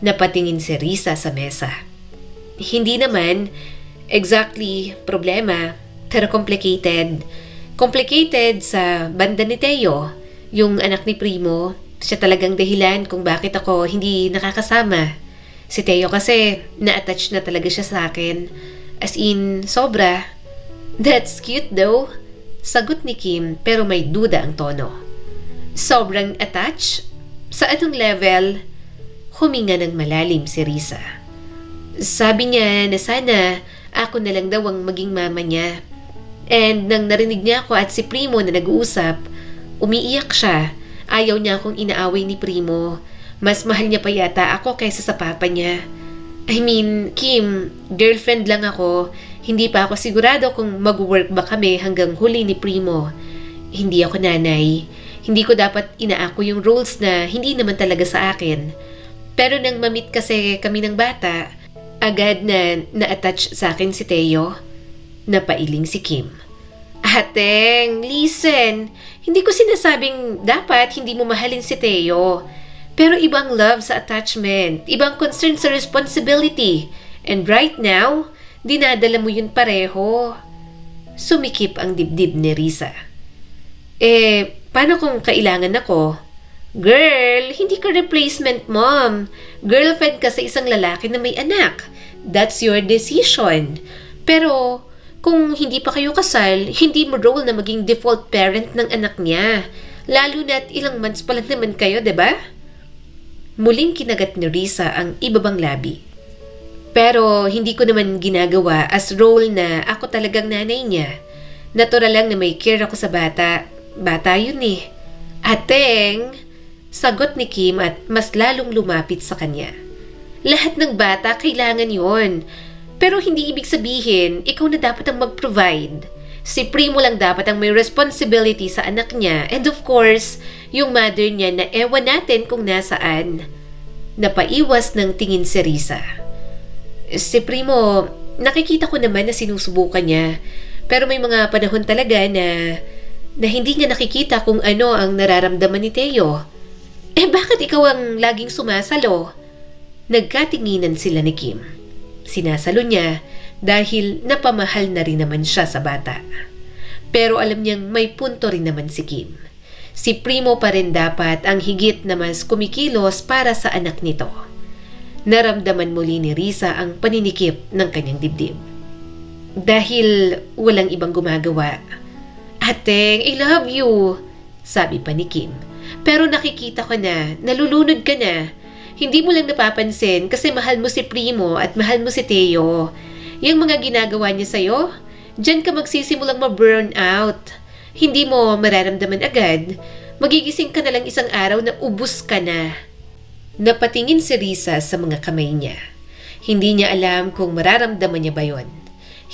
Napatingin si Risa sa mesa. Hindi naman exactly problema, pero complicated. Complicated sa banda ni Theo, yung anak ni Primo. Siya talagang dahilan kung bakit ako hindi nakakasama. Si Teo kasi na-attach na talaga siya sa akin. As in, sobra. That's cute though. Sagot ni Kim pero may duda ang tono. Sobrang attach? Sa anong level? Huminga ng malalim si Risa. Sabi niya na sana ako na lang daw ang maging mama niya. And nang narinig niya ako at si Primo na nag-uusap, umiiyak siya. Ayaw niya akong inaaway ni Primo. Mas mahal niya pa yata ako kaysa sa papa niya. I mean, Kim, girlfriend lang ako. Hindi pa ako sigurado kung mag-work ba kami hanggang huli ni Primo. Hindi ako nanay. Hindi ko dapat inaako yung roles na hindi naman talaga sa akin. Pero nang mamit kasi kami ng bata, agad na na-attach sa akin si Teo. Napailing si Kim. Ateng, listen. Hindi ko sinasabing dapat hindi mo mahalin si Teo. Pero ibang love sa attachment. Ibang concern sa responsibility. And right now, dinadala mo yun pareho. Sumikip ang dibdib ni Risa. Paano kung kailangan ako? Girl, hindi ka replacement mom. Girlfriend ka sa isang lalaki na may anak. That's your decision. Pero kung hindi pa kayo kasal, hindi mo role na maging default parent ng anak niya. Lalo na't ilang months pa lang naman kayo, diba? Muling kinagat ni Risa ang ibabang labi. Pero hindi ko naman ginagawa as role na ako talagang nanay niya. Natural lang na may care ako sa bata. Bata yun eh. Ateng, sagot ni Kim at mas lalong lumapit sa kanya. Lahat ng bata kailangan yon. Pero hindi ibig sabihin, ikaw na dapat ang mag-provide. Si Primo lang dapat ang may responsibility sa anak niya. And of course, yung mother niya na ewan natin kung nasaan. Napaiwas ng tingin si Risa. Si Primo, nakikita ko naman na sinusubukan niya. Pero may mga panahon talaga na hindi niya nakikita kung ano ang nararamdaman ni Teo. Bakit ikaw ang laging sumasalo? Nagkatinginan sila ni Kim. Sinasalo niya dahil napamahal na rin naman siya sa bata. Pero alam niyang may punto rin naman si Kim. Si Primo pa rin dapat ang higit na mas kumikilos para sa anak nito. Naramdaman muli ni Risa ang paninikip ng kanyang dibdib. Dahil walang ibang gumagawa. Ateng, I love you, sabi pa ni Kim. Pero nakikita ko na, nalulunod ka na. Hindi mo lang napapansin kasi mahal mo si Primo at mahal mo si Teo. Yung mga ginagawa niya sa'yo, dyan ka magsisimulang ma-burn out. Hindi mo mararamdaman agad. Magigising ka na lang isang araw na ubus ka na. Napatingin si Risa sa mga kamay niya. Hindi niya alam kung mararamdaman niya ba yon.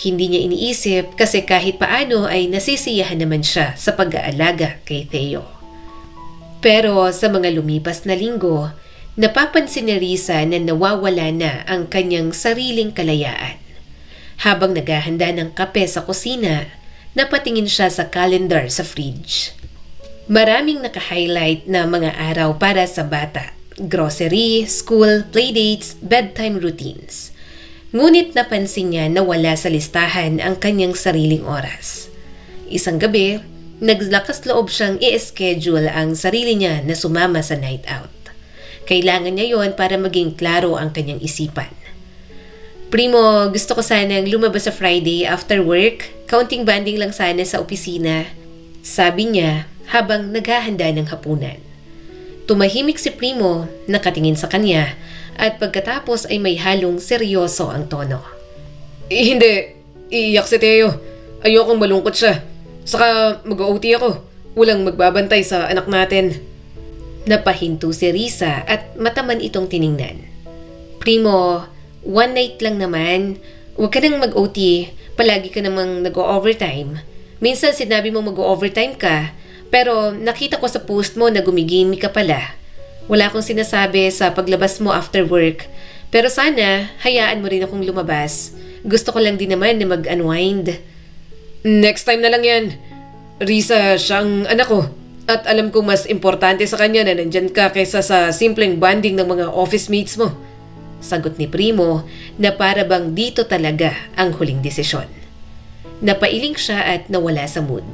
Hindi niya iniisip kasi kahit paano ay nasisiyahan naman siya sa pag-aalaga kay Teo. Pero sa mga lumipas na linggo, napapansin ni Risa na nawawala na ang kanyang sariling kalayaan. Habang naghahanda ng kape sa kusina, napatingin siya sa calendar sa fridge. Maraming naka-highlight na mga araw para sa bata. Grocery, school, playdates, bedtime routines. Ngunit napansin niya na wala sa listahan ang kanyang sariling oras. Isang gabi, naglakas loob siyang i-schedule ang sarili niya na sumama sa night out. Kailangan niya yon para maging klaro ang kanyang isipan. Primo, gusto ko sanang lumabas sa Friday after work. Kaunting banding lang sana sa opisina. Sabi niya habang naghahanda ng hapunan. Tumahimik si Primo, nakatingin sa kanya at pagkatapos ay may halong seryoso ang tono. Hindi. Iiyak si Teo. Ayokong malungkot siya. Saka mag-OT ako. Walang magbabantay sa anak natin. Napahinto si Risa at mataman itong tiningnan. Primo, one night lang naman. Huwag ka nang mag-OT. Palagi ka namang nag-o-overtime. Minsan sinabi mo mag-o-overtime ka, pero nakita ko sa post mo na gumigimi ka pala. Wala akong sinasabi sa paglabas mo after work. Pero sana, hayaan mo rin akong lumabas. Gusto ko lang din naman na mag-unwind. Next time na lang yan. Risa, siyang anak ko. At alam kong mas importante sa kanya na nandyan ka kaysa sa simpleng bonding ng mga office mates mo. Sagot ni Primo na para bang dito talaga ang huling desisyon. Napailing siya at nawala sa mood.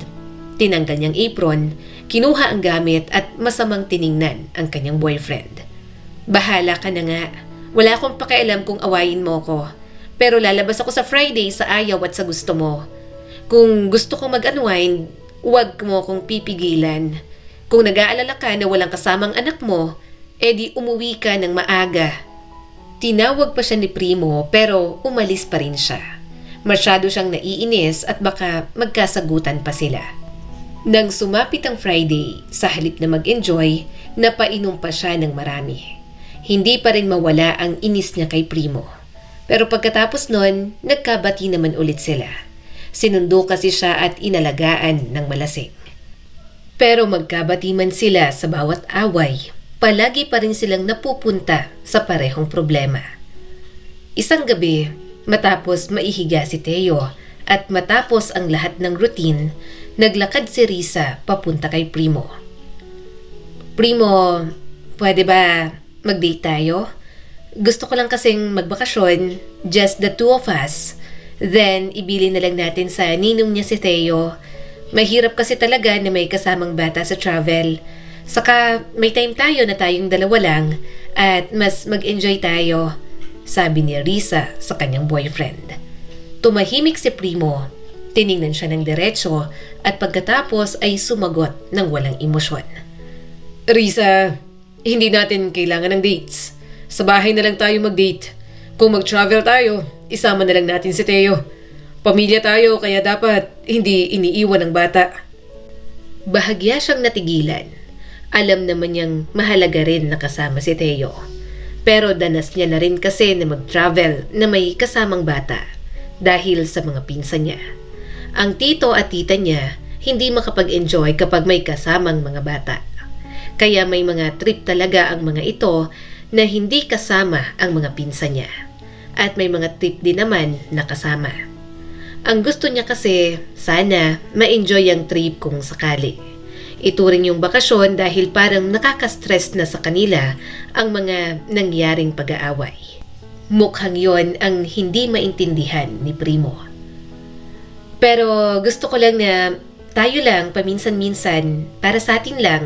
Tinanggal niyang apron Kinuha ang gamit at masamang tiningnan ang kanyang boyfriend. Bahala ka na nga. Wala akong pakialam kung awayin mo ko. Pero lalabas ako sa Friday sa ayaw at sa gusto mo. Kung gusto kong mag-unwind, huwag mo kong pipigilan. Kung nag-aalala ka na walang kasamang anak mo, edi umuwi ka ng maaga. Tinawag pa siya ni Primo pero umalis pa rin siya. Masyado siyang naiinis at baka magkasagutan pa sila. Nang sumapit ang Friday, sa halip na mag-enjoy, napainom pa siya ng marami. Hindi pa rin mawala ang inis niya kay Primo. Pero pagkatapos nun, nagkabati naman ulit sila. Sinundo kasi siya at inalagaan ng malasing. Pero magkabati man sila sa bawat away, palagi pa rin silang napupunta sa parehong problema. Isang gabi, matapos maihiga si Teo at matapos ang lahat ng routine, naglakad si Risa papunta kay Primo. Primo, pwede ba mag-date tayo? Gusto ko lang kasing magbakasyon, just the two of us. Then, ibili na lang natin sa ninong niya si Teo. Mahirap kasi talaga na may kasamang bata sa travel. Saka, may time tayo na tayong dalawa lang at mas mag-enjoy tayo, sabi ni Risa sa kanyang boyfriend. Tumahimik si Primo, tiningnan siya ng diretso at pagkatapos ay sumagot ng walang emosyon. Risa, hindi natin kailangan ng dates. Sa bahay na lang tayo mag-date. Kung mag-travel tayo, isama na lang natin si Teo. Pamilya tayo kaya dapat hindi iniiwan ng bata. Bahagya siyang natigilan. Alam naman niyang mahalaga rin na kasama si Teo. Pero danas niya na rin kasi na mag-travel na may kasamang bata dahil sa mga pinsan niya. Ang tito at tita niya hindi makapag-enjoy kapag may kasamang mga bata. Kaya may mga trip talaga ang mga ito na hindi kasama ang mga pinsan niya. At may mga trip din naman na kasama. Ang gusto niya kasi, sana ma-enjoy ang trip kung sakali. Ituring yung bakasyon dahil parang nakaka-stress na sa kanila ang mga nangyaring pag-aaway. Mukhang yon ang hindi maintindihan ni Primo. Pero gusto ko lang na tayo lang paminsan-minsan para sa atin lang,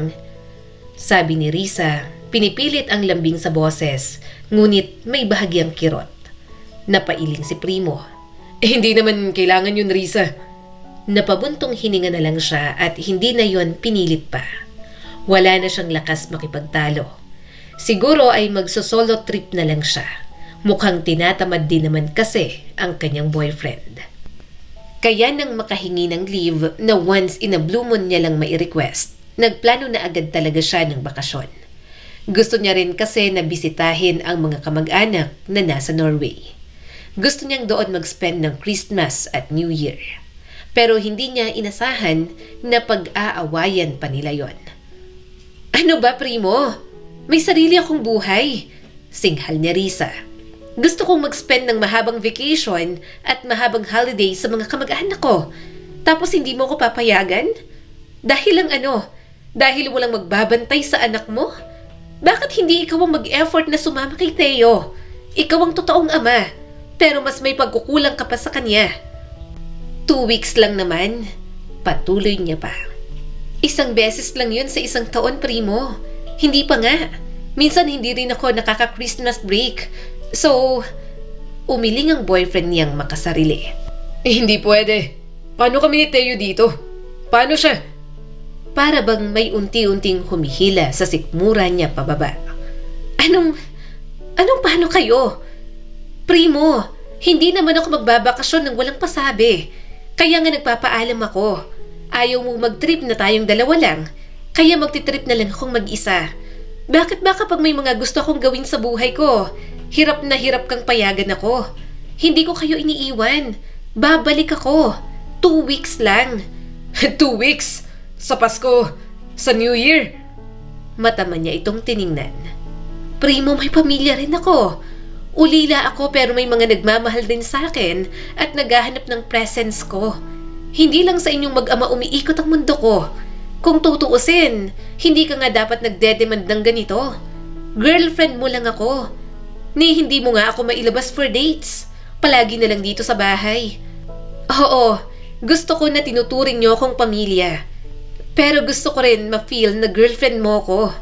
sabi ni Risa. Pinipilit ang lambing sa boses, ngunit may bahagyang kirot. Napailing si Primo. Hindi naman kailangan yun, Risa. Napabuntong hininga na lang siya at hindi na yon pinilit pa. Wala na siyang lakas makipagtalo. Siguro ay magso-solo trip na lang siya. Mukhang tinatamad din naman kasi ang kanyang boyfriend. Kaya nang makahingi ng leave na once in a blue moon niya lang mai-request, nagplano na agad talaga siya ng bakasyon. Gusto niya rin kasi na bisitahin ang mga kamag-anak na nasa Norway. Gusto niyang doon mag-spend ng Christmas at New Year. Pero hindi niya inasahan na pag-aawayan pa nila yon. Ano ba, Primo? May sarili akong buhay, singhal niya Risa. Gusto kong mag-spend ng mahabang vacation at mahabang holiday sa mga kamag-anak ko. Tapos hindi mo ko papayagan? Dahil lang ano? Dahil walang magbabantay sa anak mo? Bakit hindi ikaw ang mag-effort na sumama kay Teo? Ikaw ang totoong ama, pero mas may pagkukulang ka pa sa kanya. 2 weeks lang naman, patuloy niya pa. Isang beses lang yun sa isang taon, Primo. Hindi pa nga. Minsan hindi rin ako nakaka-Christmas break. So, umiling ang boyfriend niyang makasarili. Hindi pwede. Paano kami ni Teo dito? Paano siya? Para bang may unti-unting humihila sa sikmura niya pababa. Anong paano kayo? Primo, hindi naman ako magbabakasyon ng walang pasabi. Kaya nga nagpapaalam ako. Ayaw mong mag-trip na tayong dalawa lang. Kaya magtitrip na lang akong mag-isa. Bakit ba kapag may mga gusto akong gawin sa buhay ko, hirap na hirap kang payagan ako? Hindi ko kayo iniiwan. Babalik ako. 2 weeks lang. 2 weeks? Sa Pasko? Sa New Year? Mata man niya itong tiningnan. Primo, may pamilya rin ako. Ulila ako pero may mga nagmamahal din sa akin at naghahanap ng presence ko. Hindi lang sa inyong mag-ama umiikot ang mundo ko. Kung tutuusin, hindi ka nga dapat nagdedemand ng ganito. Girlfriend mo lang ako. Ni hindi mo nga ako mailabas for dates. Palagi na lang dito sa bahay. Oo, gusto ko na tinuturing niyo akong pamilya. Pero gusto ko rin ma-feel na girlfriend mo ko.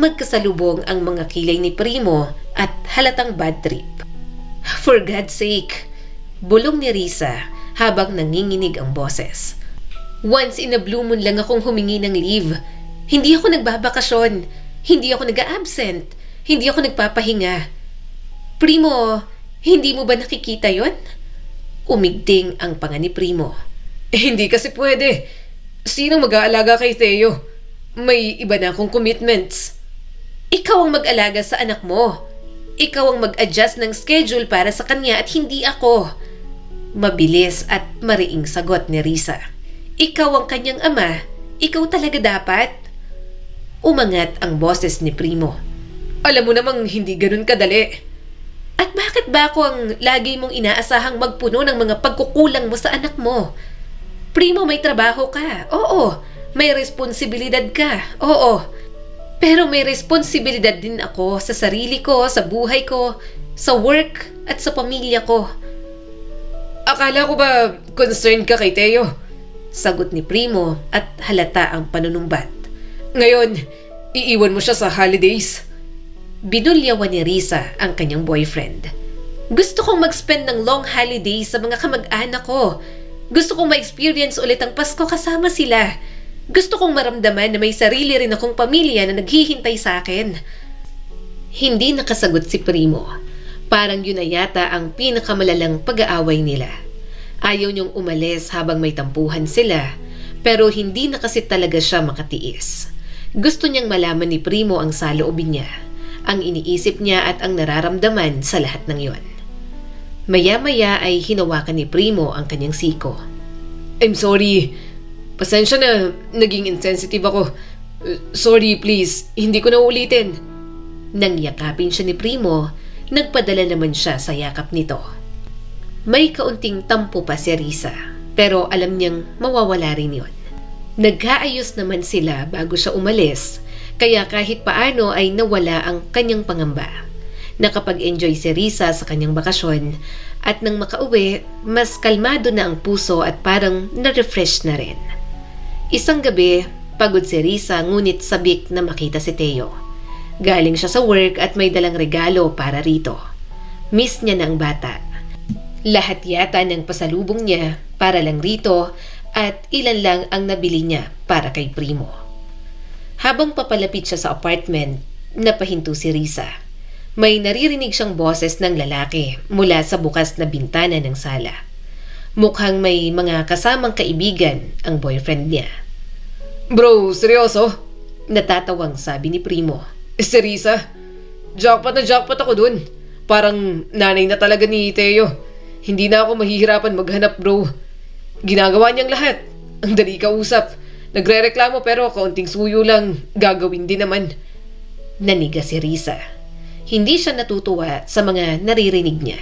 Magkasalubong ang mga kilay ni Primo at halatang bad trip. For God's sake, bulong ni Risa habang nanginginig ang boses. Once in a blue moon lang akong humingi ng leave. Hindi ako nagbabakasyon. Hindi ako nag-a-absent. Hindi ako nagpapahinga. Primo, hindi mo ba nakikita yon? Umigting ang panga ni Primo. Hindi kasi pwede. Sinong mag-aalaga kay Theo? May iba na akong commitments. Ikaw ang mag-alaga sa anak mo. Ikaw ang mag-adjust ng schedule para sa kanya at hindi ako. Mabilis at mariing sagot ni Risa. Ikaw ang kanyang ama. Ikaw talaga dapat. Umangat ang boses ni Primo. Alam mo namang hindi ganun kadali. At bakit ba ako ang lagi mong inaasahang magpuno ng mga pagkukulang mo sa anak mo? Primo, may trabaho ka. Oo. May responsibilidad ka. Oo. Pero may responsibilidad din ako sa sarili ko, sa buhay ko, sa work at sa pamilya ko. Akala ko ba concerned ka kay Theo? Sagot ni Primo at halata ang panunumbat. Ngayon, iiwan mo siya sa holidays. Binulyawan ni Risa ang kanyang boyfriend. Gusto kong mag-spend ng long holidays sa mga kamag-anak ko. Gusto kong ma-experience ulit ang Pasko kasama sila. Gusto kong maramdaman na may sarili rin akong pamilya na naghihintay sa akin. Hindi nakasagot si Primo. Parang yun na yata ang pinakamalalang pag-aaway nila. Ayaw niyong umalis habang may tampuhan sila, pero hindi na kasi talaga siya makatiis. Gusto niyang malaman ni Primo ang saloobin niya, ang iniisip niya at ang nararamdaman sa lahat ng yon. Maya-maya ay hinawakan ni Primo ang kanyang siko. I'm sorry. Pasensya na naging insensitive ako. Sorry, please. Hindi ko na uulitin. Nang yakapin siya ni Primo, nagpadala naman siya sa yakap nito. May kaunting tampo pa si Risa, pero alam niyang mawawala rin yon. Nagkaayos naman sila bago siya umalis, kaya kahit paano ay nawala ang kanyang pangamba. Nakapag-enjoy si Risa sa kanyang bakasyon at nang makauwi, mas kalmado na ang puso at parang na-refresh na rin. Isang gabi, pagod si Risa ngunit sabik na makita si Theo. Galing siya sa work at may dalang regalo para rito. Miss niya na ang bata. Lahat yata ng pasalubong niya para lang rito at ilan lang ang nabili niya para kay Primo. Habang papalapit siya sa apartment, napahinto si Risa. May naririnig siyang boses ng lalaki mula sa bukas na bintana ng sala. Mukhang may mga kasamang kaibigan ang boyfriend niya. Bro, seryoso? Natatawang sabi ni Primo. Si Risa? Jackpot na jackpot ako dun. Parang nanay na talaga ni Theo. Hindi na ako mahihirapan maghanap, bro. Ginagawa niyang lahat. Ang dali kausap. Nagre-reklamo pero kaunting suyo lang gagawin din naman. Naniga si Risa. Hindi siya natutuwa sa mga naririnig niya.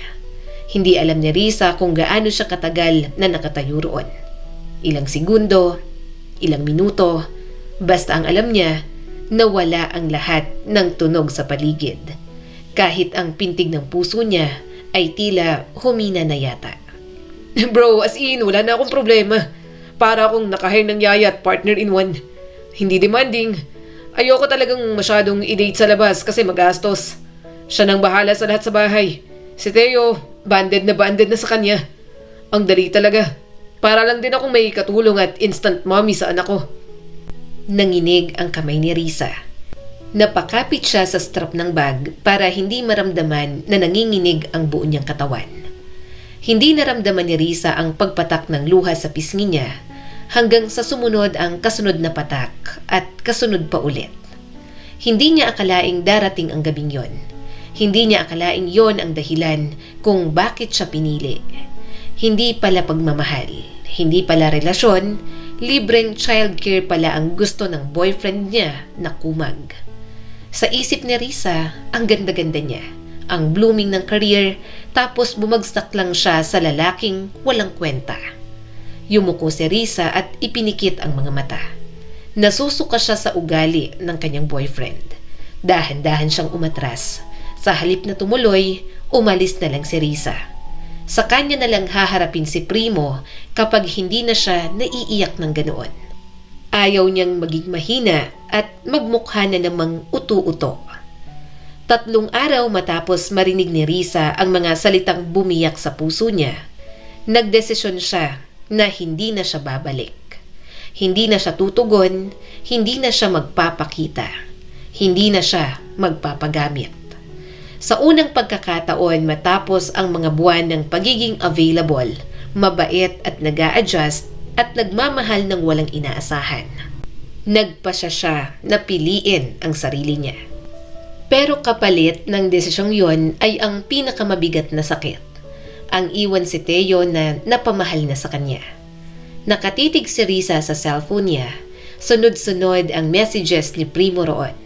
Hindi alam ni Risa kung gaano siya katagal na nakatayo roon. Ilang segundo, ilang minuto, basta ang alam niya, nawala ang lahat ng tunog sa paligid. Kahit ang pintig ng puso niya ay tila humina na yata. Bro, as in, wala na akong problema. Para akong nakahire ng yaya at partner in one. Hindi demanding. Ayoko talagang masyadong i-date sa labas kasi magastos. Siya nang bahala sa lahat sa bahay. Si Theo, banded na sa kanya. Ang dali talaga. Para lang din akong may katulong at instant mommy sa anak ko. Nanginig ang kamay ni Risa. Napakapit siya sa strap ng bag para hindi maramdaman na nanginginig ang buo niyang katawan. Hindi naramdaman ni Risa ang pagpatak ng luha sa pisngi niya hanggang sa sumunod ang kasunod na patak at kasunod pa ulit. Hindi niya akalaing darating ang gabing yon. Hindi niya akalaing yon ang dahilan kung bakit siya pinili. Hindi pala pagmamahal, hindi pala relasyon, libreng childcare pala ang gusto ng boyfriend niya na kumag. Sa isip ni Risa, ang ganda-ganda niya, ang blooming ng career, tapos bumagsak lang siya sa lalaking walang kwenta. Yumuko si Risa at ipinikit ang mga mata. Nasusuka siya sa ugali ng kanyang boyfriend. Dahan-dahan siyang umatras. Sa halip na tumuloy, umalis na lang si Risa. Sa kanya na lang haharapin si Primo kapag hindi na siya naiiyak ng ganoon. Ayaw niyang maging mahina at magmukha na namang utu-uto. 3 araw matapos marinig ni Risa ang mga salitang bumiyak sa puso niya, nagdesisyon siya na hindi na siya babalik. Hindi na siya tutugon, hindi na siya magpapakita, hindi na siya magpapagamit. Sa unang pagkakataon matapos ang mga buwan ng pagiging available, mabait at nag-a-adjust at nagmamahal ng walang inaasahan. Nagpasya siya na piliin ang sarili niya. Pero kapalit ng desisyong yon ay ang pinakamabigat na sakit. Ang iwan si Teo na napamahal na sa kanya. Nakatitig si Risa sa cellphone niya. Sunod-sunod ang messages ni Primo roon.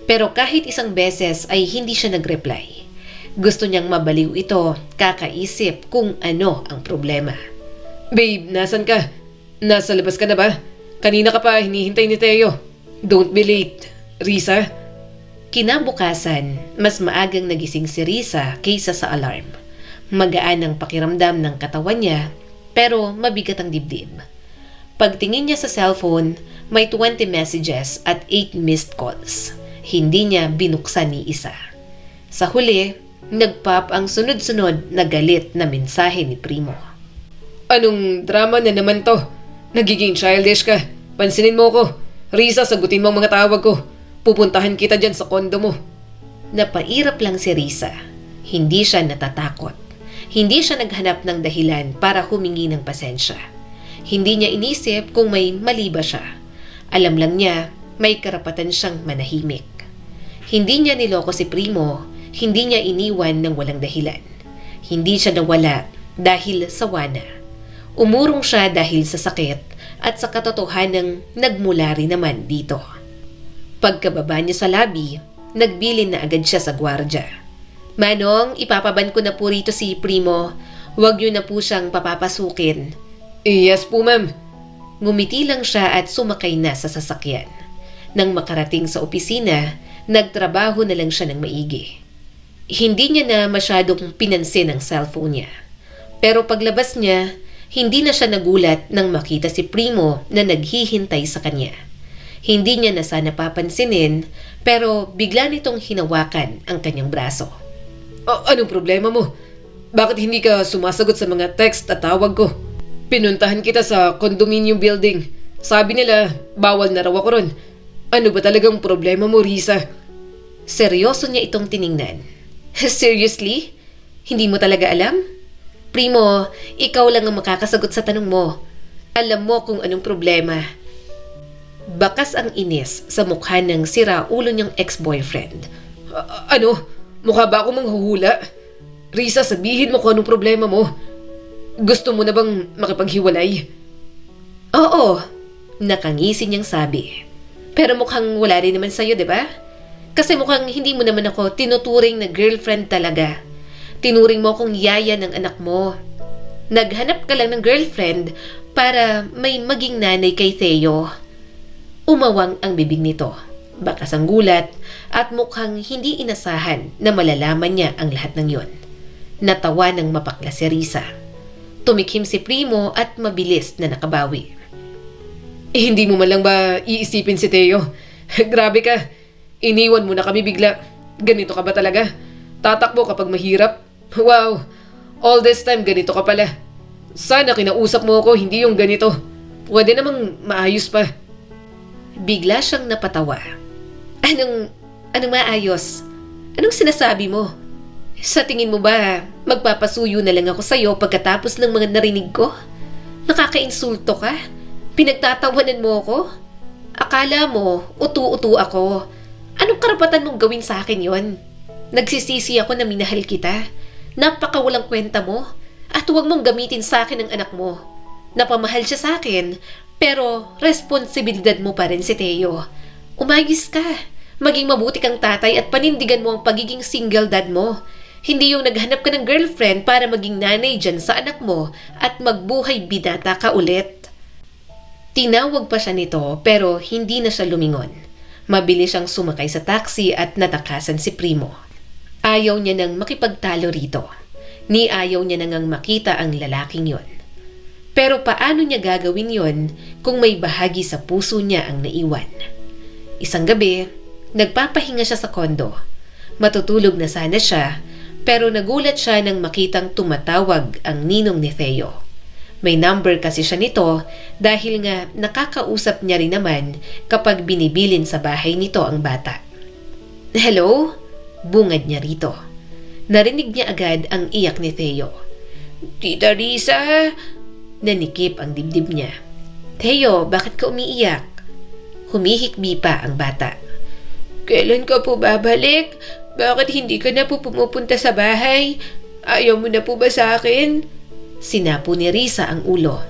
Pero kahit isang beses ay hindi siya nag-reply. Gusto niyang mabaliw ito, kakaisip kung ano ang problema. Babe, nasan ka? Nasa labas ka na ba? Kanina ka pa hinihintay ni Teo. Don't be late. Risa? Kinabukasan, mas maagang nagising si Risa kaysa sa alarm. Magaan ang pakiramdam ng katawan niya, pero mabigat ang dibdib. Pagtingin niya sa cellphone, may 20 messages at 8 missed calls. Hindi niya binuksan ni isa. Sa huli, nagpop ang sunod-sunod na galit na mensahe ni Primo. Anong drama na naman to? Nagiging childish ka. Pansinin mo ko. Risa, sagutin mo ang mga tawag ko. Pupuntahan kita dyan sa kondo mo. Napairap lang si Risa. Hindi siya natatakot. Hindi siya naghanap ng dahilan para humingi ng pasensya. Hindi niya inisip kung may mali ba siya. Alam lang niya, may karapatan siyang manahimik. Hindi niya niloko si Primo. Hindi niya iniwan ng walang dahilan. Hindi siya nawala dahil sa wana. Umurong siya dahil sa sakit at sa katotohanang nagmula rin naman dito. Pagkababa niya sa lobby, nagbilin na agad siya sa gwardya. Manong, ipapaban ko na po rito si Primo. Huwag niyo na po siyang papapasukin. Yes po, ma'am. Ngumiti lang siya at sumakay na sa sasakyan. Nang makarating sa opisina, nagtrabaho na lang siya ng maigi. Hindi niya na masyadong pinansin ang cellphone niya. Pero paglabas niya, hindi na siya nagulat nang makita si Primo na naghihintay sa kanya. Hindi niya na sana papansinin, pero bigla nitong hinawakan ang kanyang braso. Anong problema mo? Bakit hindi ka sumasagot sa mga text at tawag ko? Pinuntahan kita sa condominium building. Sabi nila, bawal na raw ako ron. Ano ba talagang problema mo, Risa? Seryoso niya itong tiningnan. Seriously? Hindi mo talaga alam? Primo, ikaw lang ang makakasagot sa tanong mo. Alam mo kung anong problema. Bakas ang inis sa mukha ng sira-ulo niyang ex-boyfriend. Ano? Mukha ba akong manghuhula? Risa, sabihin mo kung anong problema mo. Gusto mo na bang makipaghiwalay? Oo, nakangisi niyang sabi. Pero mukhang wala rin naman sa'yo, di ba? Kasi mukhang hindi mo naman ako tinuturing na girlfriend talaga. Tinuring mo akong yaya ng anak mo. Naghanap ka lang ng girlfriend para may maging nanay kay Theo. Umawang ang bibig nito. Bakas ang gulat at mukhang hindi inasahan na malalaman niya ang lahat ng yon. Natawa ng mapakla si Risa. Tumikhim si Primo at mabilis na nakabawi. Hindi mo man lang ba iisipin si Theo? Grabe ka. Iniwan mo na kami bigla. Ganito ka ba talaga? Tatakbo kapag mahirap? Wow, all this time ganito ka pala. Sana kinausap mo ako, hindi yung ganito. Pwede namang maayos pa. Bigla siyang napatawa. Anong maayos? Anong sinasabi mo? Sa tingin mo ba, magpapasuyo na lang ako sa'yo pagkatapos ng mga narinig ko? Nakakainsulto ka? Pinagtatawanan mo ako? Akala mo, utu-utu ako. Anong karapatan mong gawin sa akin yon? Nagsisisi ako na minahal kita. Napakawalang kwenta mo. At huwag mong gamitin sa akin ang anak mo. Napamahal siya sa akin, pero responsibilidad mo pa rin si Theo. Umayos ka. Maging mabuti kang tatay at panindigan mo ang pagiging single dad mo. Hindi yung naghanap ka ng girlfriend para maging nanay dyan sa anak mo at magbuhay binata ka ulit. Tinawag pa siya nito pero hindi na siya lumingon. Mabilis siyang sumakay sa taxi at natakasan si Primo. Ayaw niya nang makipagtalo rito. Ni ayaw niya nang makita ang lalaking yon. Pero paano niya gagawin yon kung may bahagi sa puso niya ang naiwan? Isang gabi, nagpapahinga siya sa kondo. Matutulog na sana siya, pero nagulat siya nang makitang tumatawag ang ninong ni Theo. May number kasi siya nito dahil nga nakakausap niya rin naman kapag binibilin sa bahay nito ang bata. "Hello?" Bungad niya rito. Narinig niya agad ang iyak ni Theo. Tita Risa, Nanikip ang dibdib niya. "Theo, bakit ka umiiyak?" Humihikbi pa ang bata. kailan ka po babalik? Bakit hindi ka na po pumupunta sa bahay? Ayaw mo na po ba sa akin? Sinapo ni Risa ang ulo.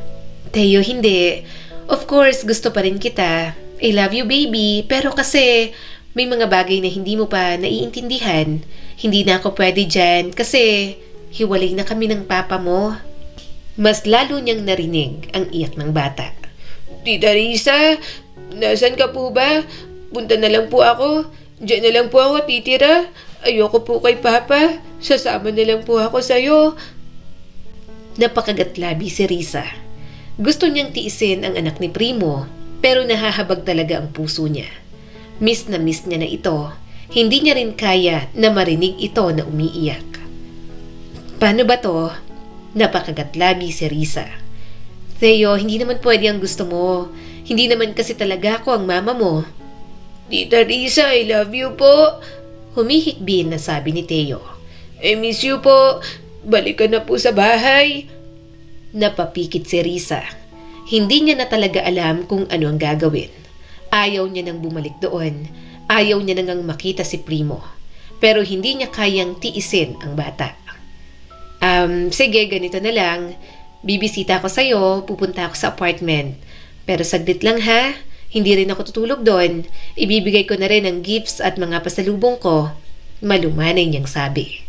"Theo, hindi. Of course, gusto pa rin kita. I love you, baby. Pero kasi may mga bagay na hindi mo pa naiintindihan. Hindi na ako pwede dyan kasi hiwalay na kami ng papa mo." Mas lalo niyang narinig ang iyak ng bata. Tita Risa, nasan ka po ba? Punta na lang po ako. Diyan na lang po ako titira. Ayoko po kay Papa. Sasama na lang po ako sa'yo. Napakagatlabi si Risa. Gusto niyang tiisin ang anak ni Primo, pero nahahabag talaga ang puso niya. Miss na miss niya na ito. Hindi niya rin kaya na marinig ito na umiiyak. "Paano ba to?" Napakagatlabi si Risa. "Theo, hindi naman pwede ang gusto mo. Hindi naman kasi talaga ako ang mama mo." Tita Risa, I love you po. Humihikbi na sabi ni Theo. I miss you po. Balik ka na po sa bahay. Napapikit si Risa. Hindi niya na talaga alam kung ano ang gagawin. Ayaw niya nang bumalik doon. Ayaw niya nang makita si Primo. Pero hindi niya kayang tiisin ang bata. Sige, ganito na lang. Bibisita ako sa'yo, pupunta ako sa apartment. Pero saglit lang ha, hindi rin ako tutulog doon. Ibibigay ko na rin ang gifts at mga pasalubong ko. Malumanay niyang sabi.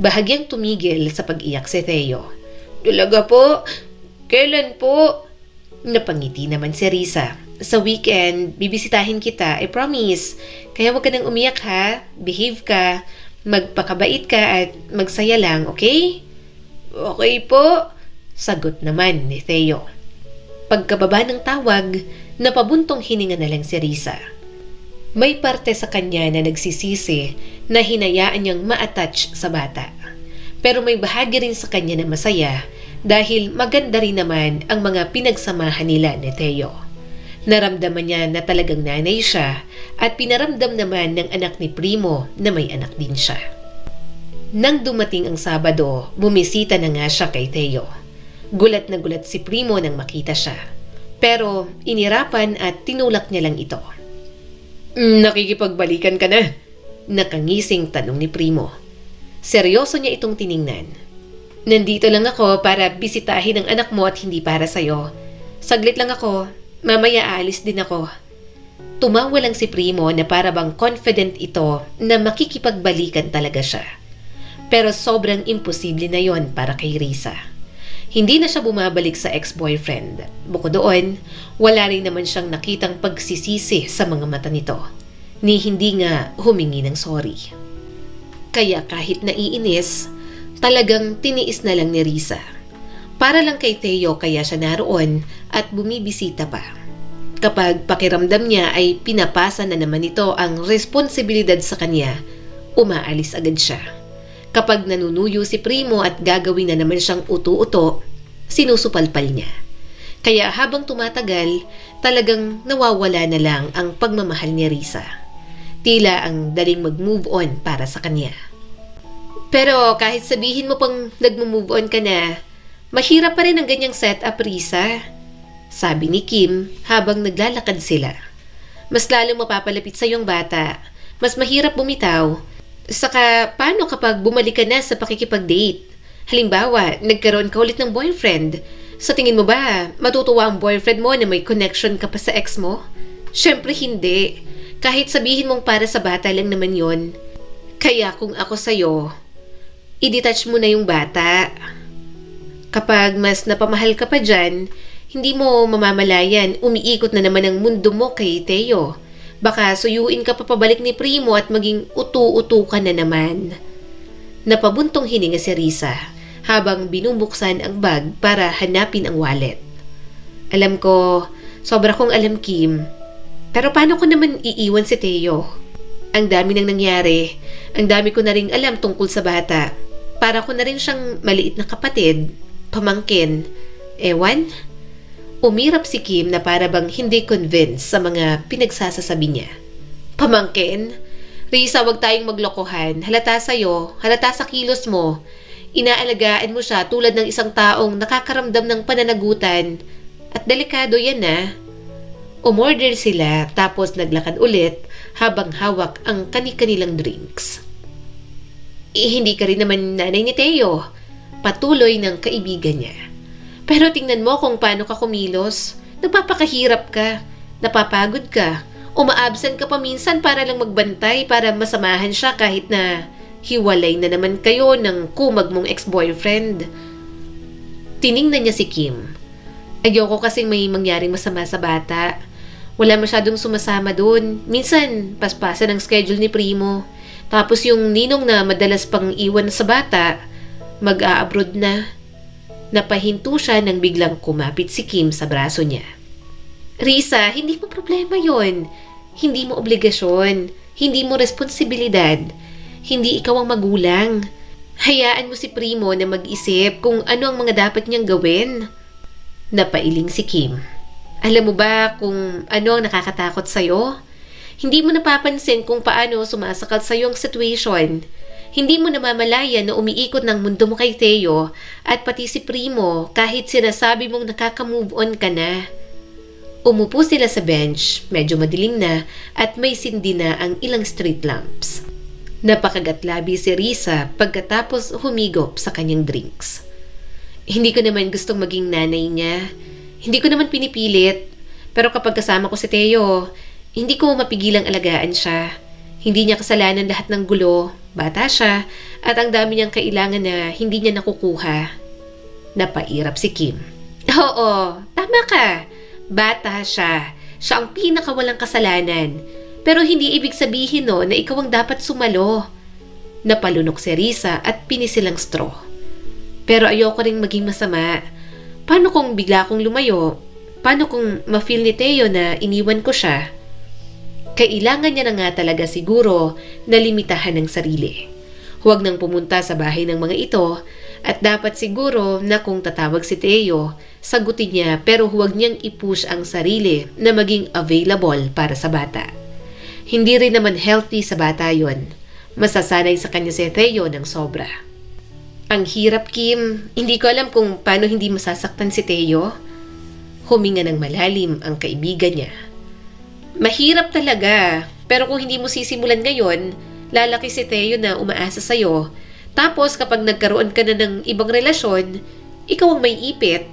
Bahagyang tumigil sa pag-iyak si Theo. Talaga po? Kailan po? Napangiti naman si Risa. Sa weekend, bibisitahin kita, I promise. Kaya huwag ka nang umiyak ha, behave ka, magpakabait ka at magsaya lang, okay? Okay po. Sagot naman ni Theo. Pagkababa ng tawag, napabuntong hininga na lang si Risa. May parte sa kanya na nagsisisi na hinayaan niyang ma-attach sa bata. Pero may bahagi rin sa kanya na masaya dahil maganda rin naman ang mga pinagsamahan nila ni Theo. Naramdaman niya na talagang nanay siya at pinaramdam naman ng anak ni Primo na may anak din siya. Nang dumating ang Sabado, bumisita na nga siya kay Theo. Gulat na gulat si Primo nang makita siya. Pero inirapan at tinulak niya lang ito. Nakikipagbalikan ka na? Nakangising tanong ni Primo. Seryoso niya itong tiningnan. Nandito lang ako para bisitahin ang anak mo at hindi para sa'yo. Saglit lang ako, mamaya aalis din ako. Tumawa lang si Primo na para bang confident ito na makikipagbalikan talaga siya. Pero sobrang imposible na yon para kay Risa. Hindi na siya bumabalik sa ex-boyfriend. Bukod doon, wala rin naman siyang nakitang pagsisisi sa mga mata nito. Ni hindi nga humingi ng sorry. Kaya kahit naiinis, talagang tiniis na lang ni Risa. Para lang kay Theo kaya siya naroon at bumibisita pa. Kapag pakiramdam niya ay pinapasa na naman ito ang responsibilidad sa kanya, umaalis agad siya. Kapag nanunuyo si Primo at gagawin na naman siyang uto-uto, sinusupalpal niya. Kaya habang tumatagal, talagang nawawala na lang ang pagmamahal ni Risa. Tila ang daling mag-move on para sa kanya. Pero kahit sabihin mo pang nag-move on ka na, mahirap pa rin ang ganyang setup, Risa. Sabi ni Kim habang naglalakad sila. Mas lalong mapapalapit sa iyong bata, mas mahirap bumitaw. Saka paano kapag bumalik ka na sa pakikipag-date? Halimbawa, nagkaroon ka ulit ng boyfriend. Sa tingin mo ba, matutuwa ang boyfriend mo na may connection ka pa sa ex mo? Syempre hindi. Kahit sabihin mong para sa bata lang naman yon. Kaya kung ako sa'yo, i-detach mo na yung bata. Kapag mas napamahal ka pa dyan, hindi mo mamamalayan, umiikot na naman ang mundo mo kay Theo. Baka suyuin ka pa pabalik ni Primo at maging utu-utu ka na naman. Napabuntong hininga si Risa habang binubuksan ang bag para hanapin ang wallet. Alam ko, sobra kong alam, Kim. Pero paano ko naman iiwan si Teo? Ang dami nang nangyari. Ang dami ko na rin alam tungkol sa bata. Para ko na rin siyang maliit na kapatid, pamangkin. Ewan? Umirap si Kim na para bang hindi convinced sa mga pinagsasasabi niya. Pamangkin? Risa, wag tayong maglokohan. Halata sa'yo, halata sa kilos mo. Inaalagaan mo siya tulad ng isang taong nakakaramdam ng pananagutan. At delikado yan Umorder sila tapos naglakad ulit habang hawak ang kani-kanilang drinks. Hindi ka rin naman nanay ni Teo. Patuloy ng kaibigan niya. Pero tingnan mo kung paano ka kumilos. Nagpapakahirap ka. Napapagod ka. Umaabsent ka pa minsan para lang magbantay para masamahan siya kahit na hiwalay na naman kayo ng kumag mong ex-boyfriend. Tiningnan niya si Kim. Ayoko kasing may mangyaring masama sa bata. Wala masyadong sumasama doon. Minsan, paspasan ang schedule ni Primo. Tapos yung ninong na madalas pang iwan sa bata, mag-a-abroad na. Napahinto siya nang biglang kumapit si Kim sa braso niya. Risa, hindi mo problema yon. Hindi mo obligasyon. Hindi mo responsibilidad. Hindi ikaw ang magulang. Hayaan mo si Primo na mag-isip kung ano ang mga dapat niyang gawin. Napailing si Kim. Alam mo ba kung ano ang nakakatakot sa'yo? Hindi mo napapansin kung paano sumasakal sa'yo ang situation. Hindi mo namamalayan na umiikot ng mundo mo kay Teo at pati si Primo kahit sinasabi mong nakaka-move on ka na. Umupo sila sa bench, medyo madilim na at may sindi na ang ilang street lamps. Napakagatlabi si Risa pagkatapos humigop sa kanyang drinks. Hindi ko naman gustong maging nanay niya. Hindi ko naman pinipilit. Pero kapag kasama ko si Teo, hindi ko mapigilang alagaan siya. Hindi niya kasalanan lahat ng gulo. Bata siya at ang dami niyang kailangan na hindi niya nakukuha. Napairap si Kim. Oo, tama ka. Bata siya. Siya ang pinakawalang kasalanan. Pero hindi ibig sabihin na ikaw ang dapat sumalo. Napalunok si Risa at pinisilang straw. Pero ayoko ring maging masama. Paano kung bigla akong lumayo? Paano kung ma-feel ni Teo na iniwan ko siya? Kailangan niya na nga talaga siguro na limitahan ng sarili. Huwag nang pumunta sa bahay ng mga ito at dapat siguro na kung tatawag si Teo, sagutin niya pero huwag niyang i-push ang sarili na maging available para sa bata. Hindi rin naman healthy sa bata yon. Masasanay sa kanya si Teo ng sobra. Ang hirap, Kim. Hindi ko alam kung paano hindi masasaktan si Teo. Huminga ng malalim ang kaibigan niya. Mahirap talaga. Pero kung hindi mo sisimulan ngayon, lalaki si Teo na umaasa sa'yo. Tapos kapag nagkaroon ka na ng ibang relasyon, ikaw ang may ipit.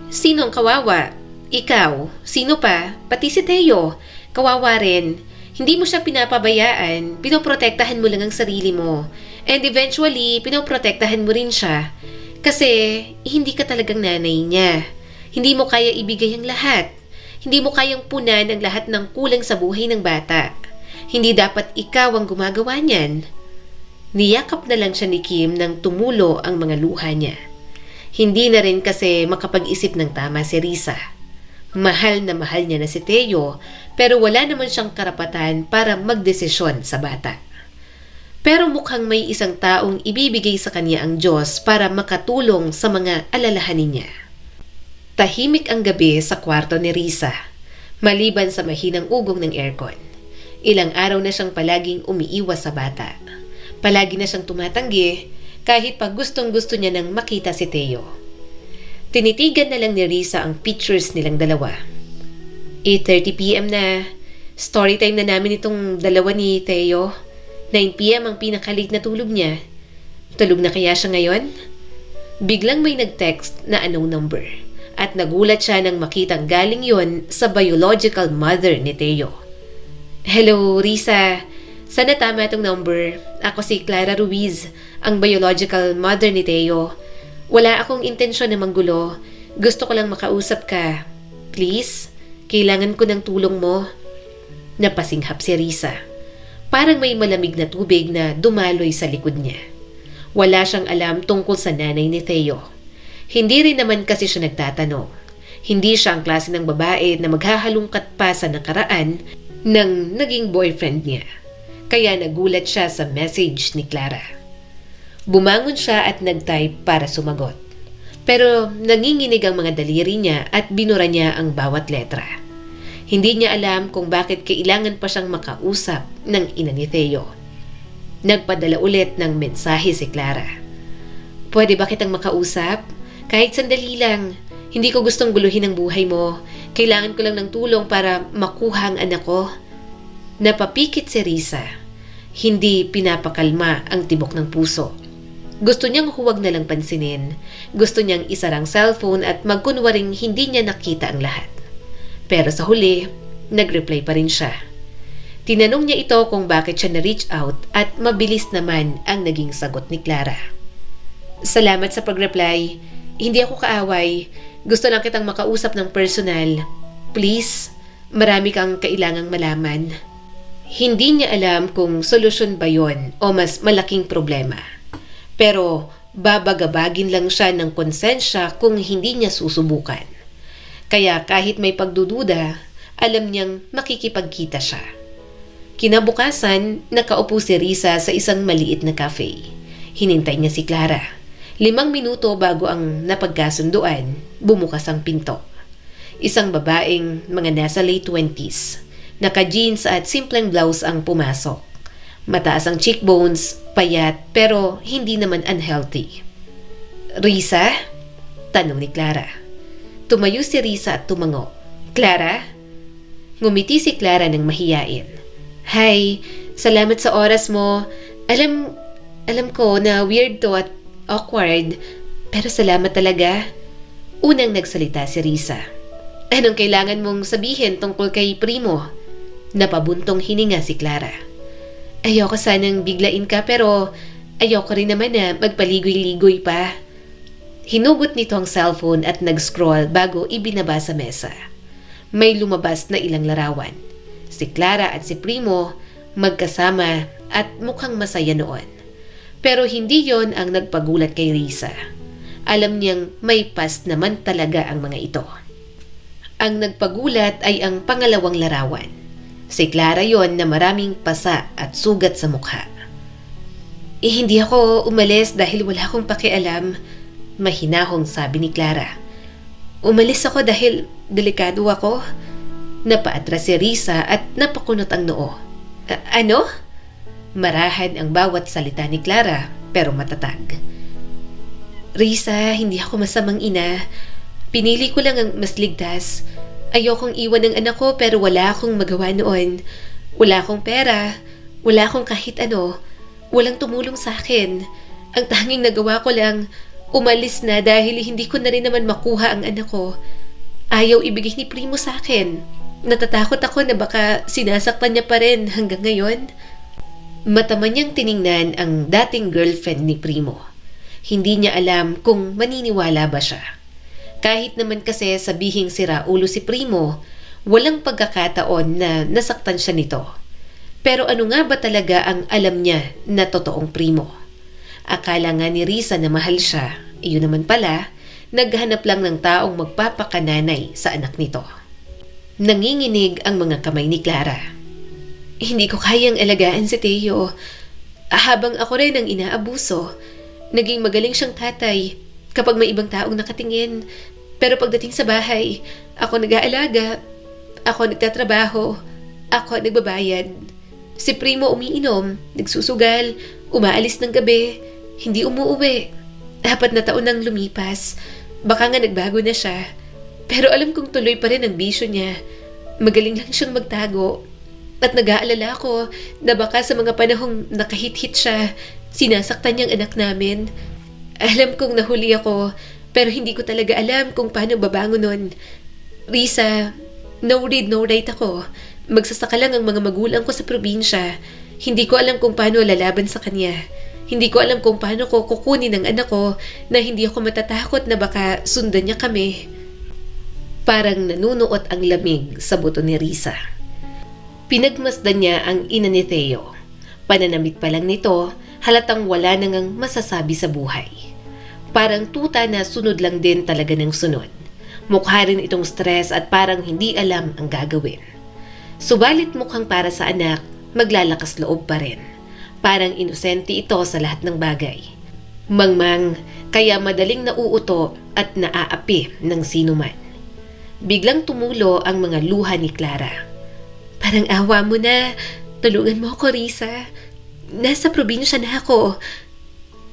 Sino ang kawawa? Ikaw. Sino pa? Pati si Teo. Kawawa rin. Hindi mo siya pinapabayaan. Pinoprotektahan mo lang ang sarili mo. And eventually, pinoprotektahan mo rin siya. Kasi, hindi ka talagang nanay niya. Hindi mo kaya ibigay ang lahat. Hindi mo kayang punan ang lahat ng kulang sa buhay ng bata. Hindi dapat ikaw ang gumagawa niyan. Niyakap na lang siya ni Kim nang tumulo ang mga luha niya. Hindi na rin kasi makapag-isip ng tama si Risa. Mahal na mahal niya na si Teo, pero wala naman siyang karapatan para magdesisyon sa bata. Pero mukhang may isang taong ibibigay sa kanya ang Diyos para makatulong sa mga alalahanin niya. Tahimik ang gabi sa kwarto ni Risa, maliban sa mahinang ugong ng aircon. Ilang araw na siyang palaging umiiwas sa bata. Palagi na siyang tumatanggi kahit pa gustong-gusto niya nang makita si Teo. Tinitigan na lang ni Risa ang pictures nilang dalawa. 8:30 PM na. Story time na namin itong dalawa ni Teo. 9 PM ang pinakalit na tulog niya. Tulog na kaya siya ngayon? Biglang may nag-text na unknown number at nagulat siya nang makitang galing yon sa biological mother ni Teo. Hello, Risa. Sana tama itong number. Ako si Clara Ruiz, ang biological mother ni Teo. Wala akong intensyon na manggulo. Gusto ko lang makausap ka. Please, kailangan ko ng tulong mo. Napasinghap si Risa. Parang may malamig na tubig na dumaloy sa likod niya. Wala siyang alam tungkol sa nanay ni Theo. Hindi rin naman kasi siya nagtatanong. Hindi siya ang klase ng babae na maghahalungkat pa sa nakaraan ng naging boyfriend niya. Kaya nagulat siya sa message ni Clara. Bumangon siya at nag-type para sumagot. Pero nanginginig ang mga daliri niya at binura niya ang bawat letra. Hindi niya alam kung bakit kailangan pa siyang makausap ng ina ni Theo. Nagpadala ulit ng mensahe si Clara. Pwede ba kitang makausap? Kahit sandali lang. Hindi ko gustong guluhin ang buhay mo. Kailangan ko lang ng tulong para makuha ang anak ko. Napapikit si Risa. Hindi pinapakalma ang tibok ng puso. Gusto niyang huwag na lang pansinin. Gusto niyang isarang cellphone at magkunwaring hindi niya nakita ang lahat. Pero sa huli, nag-reply pa rin siya. Tinanong niya ito kung bakit siya na-reach out at mabilis naman ang naging sagot ni Clara. Salamat sa pag-reply. Hindi ako kaaway. Gusto lang kitang makausap ng personal. Please, marami kang kailangang malaman. Hindi niya alam kung solusyon ba yon o mas malaking problema. Pero babagabagin lang siya ng konsensya kung hindi niya susubukan. Kaya kahit may pagdududa, alam niyang makikipagkita siya. Kinabukasan, nakaupo si Risa sa isang maliit na cafe. Hinintay niya si Clara. 5 minuto bago ang napagkasunduan, bumukas ang pinto. Isang babaeng mga nasa late 20s. Naka-jeans at simpleng blouse ang pumasok. Mataas ang cheekbones, payat pero hindi naman unhealthy. Risa? Tanong ni Clara. Tumayo si Risa at tumango. Clara? Ngumiti si Clara ng mahiyain. Hi, salamat sa oras mo. Alam ko na weird to at awkward, pero salamat talaga. Unang nagsalita si Risa. Anong kailangan mong sabihin tungkol kay Primo? Napabuntong hininga si Clara. Ayoko sanang biglain ka pero ayoko rin naman na magpaligoy-ligoy pa. Hinugot nito ang cellphone at nag-scroll bago ibinaba sa mesa. May lumabas na ilang larawan. Si Clara at si Primo magkasama at mukhang masaya noon. Pero hindi yon ang nagpagulat kay Risa. Alam niyang may past naman talaga ang mga ito. Ang nagpagulat ay ang pangalawang larawan. Si Clara yon na maraming pasa at sugat sa mukha. Hindi ako umalis dahil wala akong pakialam, mahinahong sabi ni Clara. Umalis ako dahil delikado ako. Napaatras si Risa at napakunot ang noo. Ano? Marahan ang bawat salita ni Clara pero matatag. Risa, hindi ako masamang ina. Pinili ko lang ang mas ligtas. Ayokong iwan ng anak ko pero wala akong magawa noon. Wala akong pera. Wala akong kahit ano. Walang tumulong sa akin. Ang tanging nagawa ko lang, umalis na dahil hindi ko na rin naman makuha ang anak ko. Ayaw ibigay ni Primo sa akin. Natatakot ako na baka sinasaktan niya pa rin hanggang ngayon. Mataman niyang tiningnan ang dating girlfriend ni Primo. Hindi niya alam kung maniniwala ba siya. Kahit naman kasi sabihing sira ulo si Primo, walang pagkakataon na nasaktan siya nito. Pero ano nga ba talaga ang alam niya na totoong Primo? Akala nga ni Risa na mahal siya, iyon naman pala, naghanap lang ng taong magpapakananay sa anak nito. Nanginginig ang mga kamay ni Clara. Hindi ko kayang alagaan si Theo. Habang ako rin ang inaabuso, naging magaling siyang tatay kapag may ibang taong nakatingin. Pero pagdating sa bahay, ako nag-aalaga, ako nagtatrabaho, ako nagbabayad. Si Primo umiinom, nagsusugal, umaalis ng gabi, hindi umuuwi. 4 na taon nang lumipas, baka nga nagbago na siya. Pero alam kong tuloy pa rin ang bisyo niya. Magaling lang siyang magtago. At nag-aalala ako na baka sa mga panahong nakahit-hit siya, sinasaktan niyang anak namin. Alam kong nahuli ako, pero hindi ko talaga alam kung paano babangon nun. Risa, no read, no write ako. Magsasaka lang ang mga magulang ko sa probinsya. Hindi ko alam kung paano lalaban sa kanya. Hindi ko alam kung paano ko kukunin ang anak ko na hindi ako matatakot na baka sundan niya kami. Parang nanunuot ang lamig sa buto ni Risa. Pinagmasdan niya ang ina ni Theo. Pananamit pa lang nito, Halatang wala na ngang masasabi sa buhay. Parang tuta na sunod lang din talaga ng sunod. Mukha rin itong stress at parang hindi alam ang gagawin. Subalit mukhang para sa anak, maglalakas loob pa rin. Parang inosente ito sa lahat ng bagay. Mangmang, kaya madaling nauuto at naaapi ng sinuman. Biglang tumulo ang mga luha ni Clara. Parang awa mo na. Tulungan mo ako, Risa. Nasa probinsya na ako.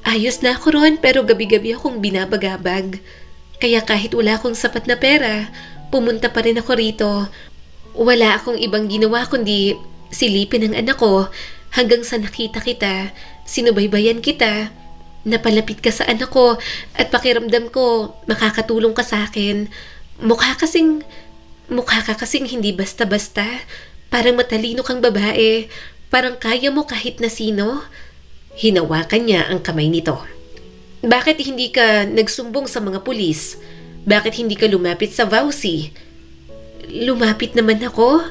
Ayos na ako ron pero gabi-gabi akong binabagabag. Kaya kahit wala akong sapat na pera, pumunta pa rin ako rito. Wala akong ibang ginawa kundi silipin ang anak ko hanggang sa nakita kita, sinubaybayan kita, napalapit ka sa anak ko at pakiramdam ko makakatulong ka sa akin. Mukha ka kasing hindi basta-basta. Parang matalino kang babae. Parang kaya mo kahit na sino. Hinawakan niya ang kamay nito. Bakit hindi ka nagsumbong sa mga pulis? Bakit hindi ka lumapit sa Vauci? Lumapit naman ako.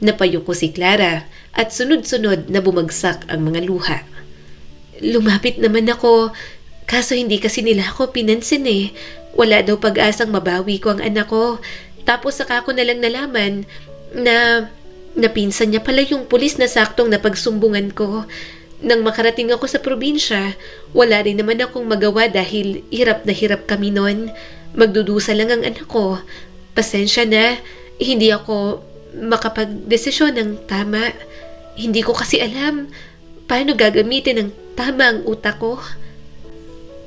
Napayuko si Clara at sunod-sunod na bumagsak ang mga luha. Lumapit naman ako, kaso hindi kasi nila ako pinansin eh. Wala daw pag-asang mabawi ko ang anak ko. Tapos saka ko nalang nalaman na napinsan niya pala yung pulis na saktong napagsumbungan ko. Nang makarating ako sa probinsya, wala rin naman akong magawa dahil hirap na hirap kami nun. Magdudusa lang ang anak ko. Pasensya na, hindi ako makapagdesisyon ng tama. Hindi ko kasi alam paano gagamitin ng tama ang utak ko.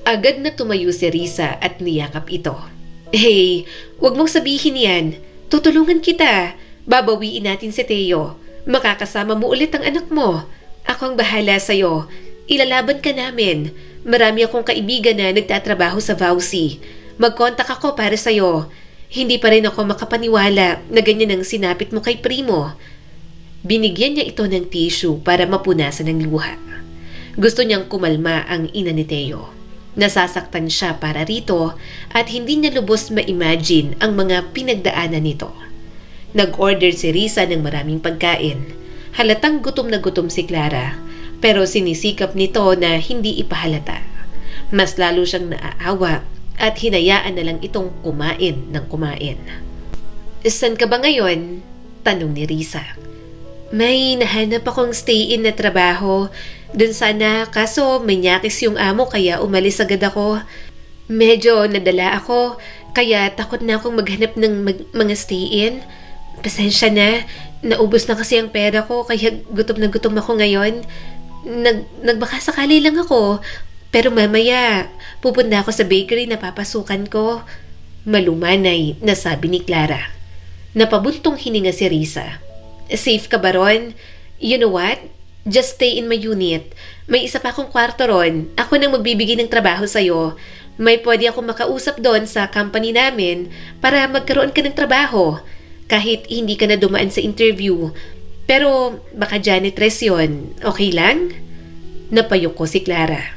Agad na tumayo si Risa at niyakap ito. Hey, wag mong sabihin yan. Tutulungan kita. Babawiin natin si Teo. Makakasama mo ulit ang anak mo. Ako ang bahala sa'yo. Ilalaban ka namin. Marami akong kaibigan na nagtatrabaho sa Vauci. Mag-contact ako para sa'yo. Hindi pa rin ako makapaniwala na ganyan ang sinapit mo kay Primo. Binigyan niya ito ng tissue para mapunasan ng luha. Gusto niyang kumalma ang ina ni Teo. Nasasaktan siya para rito at hindi niya lubos ma-imagine ang mga pinagdaanan nito. Nag-order si Risa ng maraming pagkain. Halatang gutom na gutom si Clara, pero sinisikap nito na hindi ipahalata. Mas lalo siyang naaawa at hinayaan na lang itong kumain ng kumain. Saan ka ba ngayon? Tanong ni Risa. May nahanap akong stay-in na trabaho. Dun sana, kaso may nyakis yung amo kaya umalis agad ako. Medyo nadala ako, kaya takot na akong maghanap ng mga stay-in. Pasensya na, naubos na kasi ang pera ko kaya gutom na gutom ako ngayon. Nagbaka sakali lang ako, pero mamaya pupunta ako sa bakery na papasukan ko. Malumanay na sabi ni Clara. Napabuntong hininga si Risa. Safe ka ba ron? You know what? Just stay in my unit. May isa pa akong kwarto ron. Ako nang magbibigay ng trabaho sa'yo. May pwede akong makausap doon sa company namin para magkaroon ka ng trabaho. Kahit hindi ka na dumaan sa interview. Pero baka janitress yun. Okay lang? Napayuko si Clara.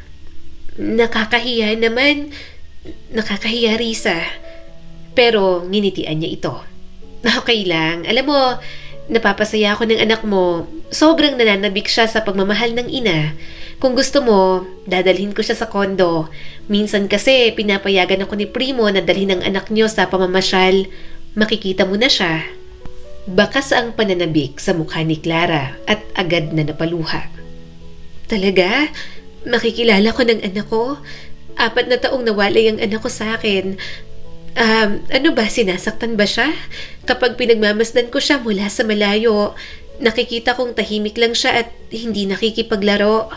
Nakakahiya naman. Nakakahiya, Risa. Pero nginitian niya ito. Okay lang. Alam mo, napapasaya ako ng anak mo. Sobrang nananabik siya sa pagmamahal ng ina. Kung gusto mo, dadalhin ko siya sa kondo. Minsan kasi pinapayagan ako ni Primo na dalhin ang anak niyo sa pamamasyal. Makikita mo na siya. Bakas ang pananabik sa mukha ni Clara at agad na napaluha. Talaga? Makikilala ko ng anak ko? 4 na taong nawalay ang anak ko sa akin. Ano ba, sinasaktan ba siya? Kapag pinagmamasdan ko siya mula sa malayo, nakikita kong tahimik lang siya at hindi nakikipaglaro.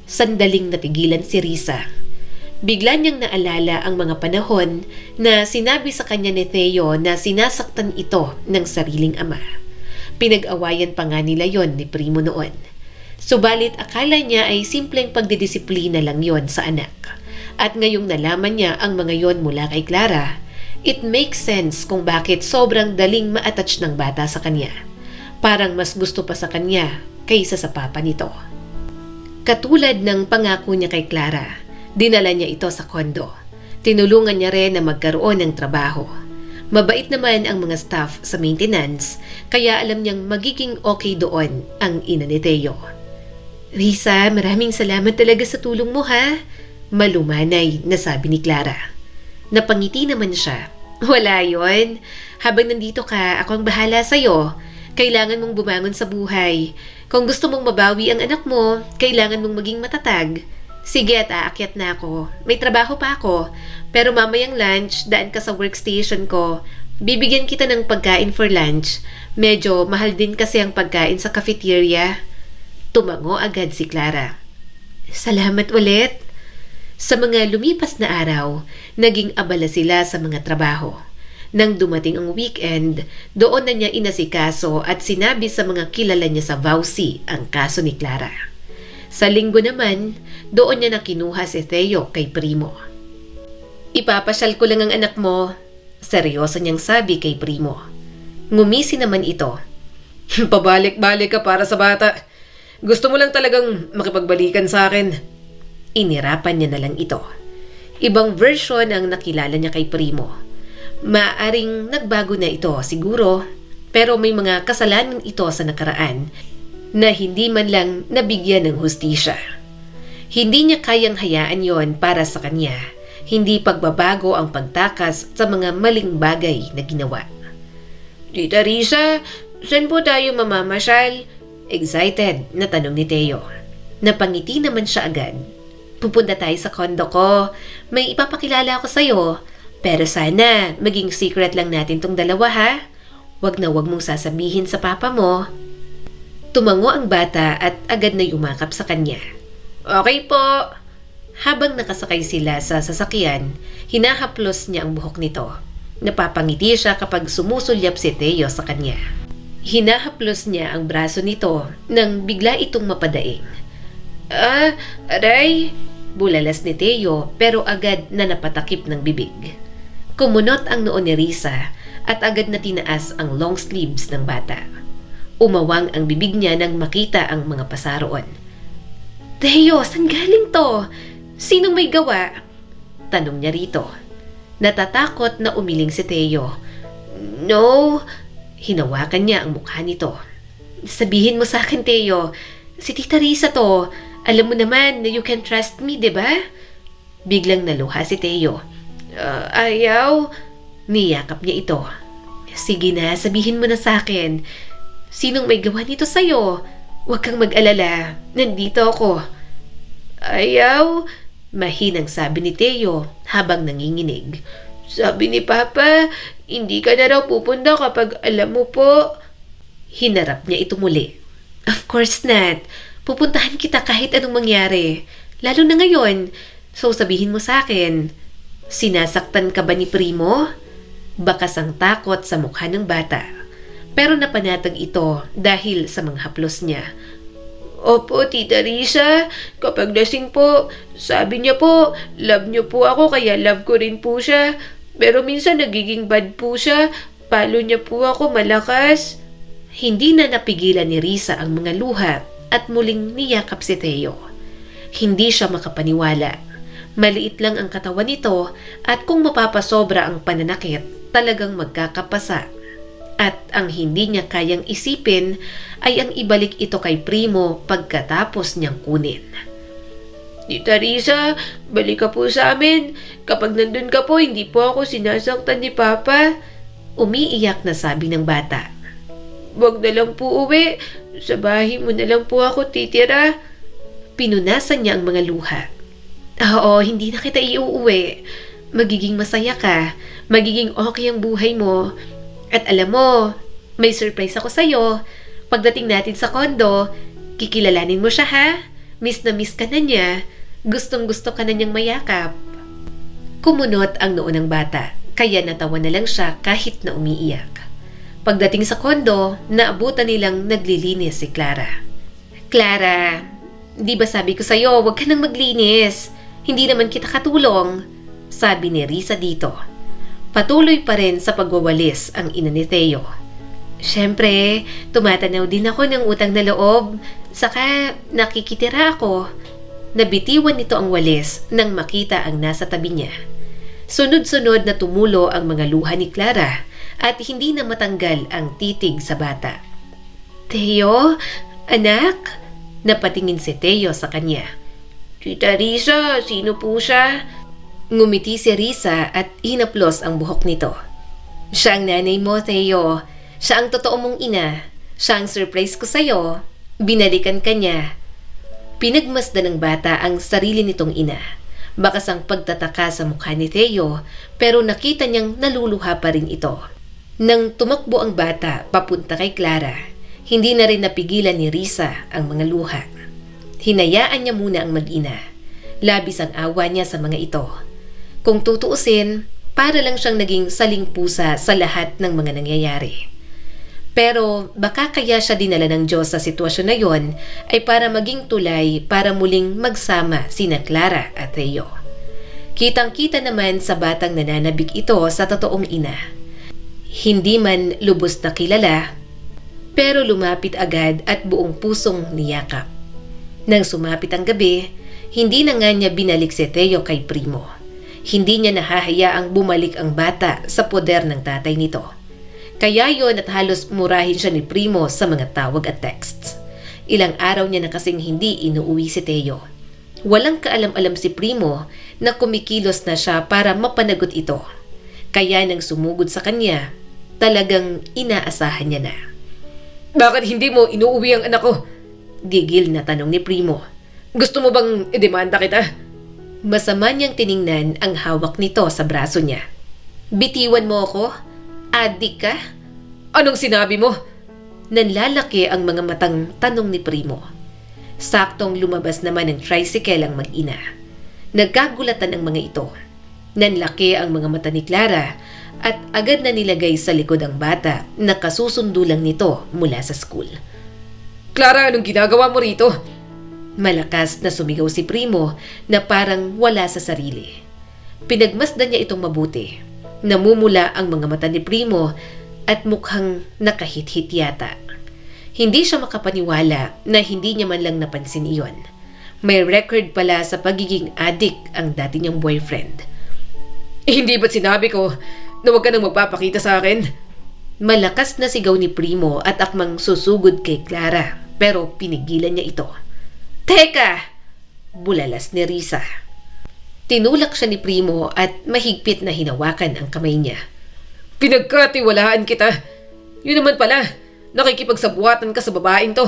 Sandaling natigilan si Risa. Bigla niyang naalala ang mga panahon na sinabi sa kanya ni Theo na sinasaktan ito ng sariling ama. Pinag-awayan pa nga nila yon ni Primo noon. Subalit akala niya ay simpleng pagdidisiplina lang yon sa anak. At ngayong nalaman niya ang mga yon mula kay Clara, it makes sense kung bakit sobrang daling ma-attach ng bata sa kanya. Parang mas gusto pa sa kanya kaysa sa papa nito. Katulad ng pangako niya kay Clara, dinala niya ito sa kondo. Tinulungan niya rin na magkaroon ng trabaho. Mabait naman ang mga staff sa maintenance, kaya alam niyang magiging okay doon ang ina ni Theo. Risa, maraming salamat talaga sa tulong mo ha. Malumanay na sabi ni Clara. Napangiti naman siya. Wala yon. Habang nandito ka, ako ang bahala sa'yo. Kailangan mong bumangon sa buhay. Kung gusto mong mabawi ang anak mo, kailangan mong maging matatag. Sige at aakyat na ako. May trabaho pa ako. Pero mamayang lunch, daan ka sa workstation ko. Bibigyan kita ng pagkain for lunch. Medyo mahal din kasi ang pagkain sa cafeteria. Tumango agad si Clara. Salamat ulit. Sa mga lumipas na araw, naging abala sila sa mga trabaho. Nang dumating ang weekend, doon na niya inasikaso at sinabi sa mga kilala niya sa Vauci ang kaso ni Clara. Sa linggo naman, doon niya nakinuha si Theo kay Primo. Ipapasyal ko lang ang anak mo, seryoso niyang sabi kay Primo. Ngumisi naman ito. Pabalik-balik ka para sa bata. Gusto mo lang talagang makipagbalikan sa akin. Inirapan niya na lang ito. Ibang version ang nakilala niya kay Primo. Maaring nagbago na ito siguro, pero may mga kasalanan ito sa nakaraan na hindi man lang nabigyan ng hustisya. Hindi niya kayang hayaan yon para sa kanya. Hindi pagbabago ang pagtakas sa mga maling bagay na ginawa. Tita Risa, saan po tayo mamamasyal? Excited na tanong ni Theo. Napangiti naman siya agad. Pupunta tayo sa condo ko. May ipapakilala ako sa'yo. Pero sana maging secret lang natin tong dalawa ha. Wag na wag mong sasabihin sa papa mo. Tumango ang bata at agad na yumakap sa kanya. Okay po. Habang nakasakay sila sa sasakyan, hinahaplos niya ang buhok nito. Napapangiti siya kapag sumusulyap si Theo sa kanya. Hinahaplos niya ang braso nito nang bigla itong mapadaing. Aray. Bulalas ni Theo pero agad na napatakip ng bibig. Kumunot ang noo ni Risa at agad na tinaas ang long sleeves ng bata. Umawang ang bibig niya nang makita ang mga pasaroon. Theo, saan galing to? Sinong may gawa? Tanong niya rito. Natatakot na umiling si Theo. No. Hinawakan niya ang mukha nito. Sabihin mo sa akin, Theo. Si Tita Risa to. Alam mo naman na you can trust me, di ba? Biglang naluha si Theo. Ayaw. Niyakap niya ito. Sige na, sabihin mo na sa akin. Sinong may gawa nito sa'yo? Huwag kang mag-alala. Nandito ako. Ayaw. Mahinang sabi ni Theo habang nanginginig. Sabi ni Papa, hindi ka na raw pupunta kapag alam mo po. Hinarap niya ito muli. Of course not. Pupuntahan kita kahit anong mangyari. Lalo na ngayon. So sabihin mo sa akin, sinasaktan ka ba ni Primo? Bakas ang takot sa mukha ng bata. Pero napanatag ito dahil sa mga haplos niya. Opo, Tita Risa. Kapag lasing po, sabi niya po, love niyo po ako kaya love ko rin po siya. Pero minsan nagiging bad po siya. Palo niya po ako malakas. Hindi na napigilan ni Risa ang mga luha at muling niyakap si Theo. Hindi siya makapaniwala. Maliit lang ang katawan nito at kung mapapasobra ang pananakit, talagang magkakapasa. At ang hindi niya kayang isipin ay ang ibalik ito kay Primo pagkatapos niyang kunin. Tita Risa, balik ka po sa amin. Kapag nandun ka po, hindi po ako sinasaktan ni Papa. Umiiyak na sabi ng bata. Wag na lang po uwi. Sa bahay mo na lang po ako titira. Pinunasan niya ang mga luha. Oo, hindi na kita iuuwi. Magiging masaya ka. Magiging okay ang buhay mo. At alam mo, may surprise ako sa'yo. Pagdating natin sa condo, kikilalanin mo siya ha? Miss na miss ka na niya. Gustong gusto ka na niyang mayakap. Kumunot ang noo ng bata, kaya natawa na lang siya kahit na umiiyak. Pagdating sa condo, naabutan nilang naglilinis si Clara. Clara, di ba sabi ko sa'yo, huwag ka nang maglinis. Hindi naman kita katulong, sabi ni Risa dito. Patuloy pa rin sa pagwawalis ang ina ni Theo. Siyempre, tumatanaw din ako ng utang na loob. Saka nakikitira ako. Nabitiwan nito ang walis nang makita ang nasa tabi niya. Sunod-sunod na tumulo ang mga luha ni Clara at hindi na matanggal ang titig sa bata. Theo, anak, Napatingin si Teo sa kanya. Tita Risa, sino po siya? Ngumiti si Risa at hinaplos ang buhok nito. Siya ang nanay mo, Teo. Siya ang totoo mong ina. Siya ang surprise ko sa'yo. Binalikan ka niya. Pinagmasdan ng bata ang sarili nitong ina. Bakas ang pagtataka sa mukha ni Teo, pero nakita niyang naluluha pa rin ito. Nang tumakbo ang bata papunta kay Clara, hindi na rin napigilan ni Risa ang mga luha. Hinayaan niya muna ang mag-ina. Labis ang awa niya sa mga ito. Kung tutuusin, para lang siyang naging saling pusa sa lahat ng mga nangyayari. Pero baka kaya siya dinala ng Diyos sa sitwasyon na yon ay para maging tulay para muling magsama sina Clara at Teo. Kitang-kita naman sa batang nananabik ito sa totoong ina. Hindi man lubos na kilala, pero lumapit agad at buong pusong niyakap. Nang sumapit ang gabi, hindi na nga niya binalik si Teo kay Primo. Hindi niya nahahayaang bumalik ang bata sa poder ng tatay nito. Kaya yon at halos murahin siya ni Primo sa mga tawag at texts. Ilang araw niya na kasing hindi inuuwi si Teo. Walang kaalam-alam si Primo na kumikilos na siya para mapanagot ito. Kaya nang sumugod sa kanya, talagang inaasahan niya na. Bakit hindi mo inuuwi ang anak ko? Gigil na tanong ni Primo. Gusto mo bang idemanda kita? Masama niyang tiningnan ang hawak nito sa braso niya. Bitiwan mo ako? Adik ka? Anong sinabi mo? Nanlalaki ang mga matang tanong ni Primo. Saktong lumabas naman ng tricycle ang mag-ina. Nagkagulatan ang mga ito. Nanlaki ang mga mata ni Clara at agad na nilagay sa likod ang bata na kasusundo lang nito mula sa school. Clara, anong ginagawa mo rito? Malakas na sumigaw si Primo na parang wala sa sarili. Pinagmasdan niya itong mabuti. Namumula ang mga mata ni Primo at mukhang nakahit-hit yata. Hindi siya makapaniwala na hindi niya man lang napansin iyon. May record pala sa pagiging addict ang dati niyang boyfriend. Hindi ba't sinabi ko na huwag ka nang magpapakita sa akin? Malakas na sigaw ni Primo at akmang susugod kay Clara pero pinigilan niya ito. Teka! Bulalas ni Risa. Tinulak siya ni Primo at mahigpit na hinawakan ang kamay niya. Pinagkatiwalaan kita. Yun naman pala, nakikipagsabuatan ka sa babaeng to.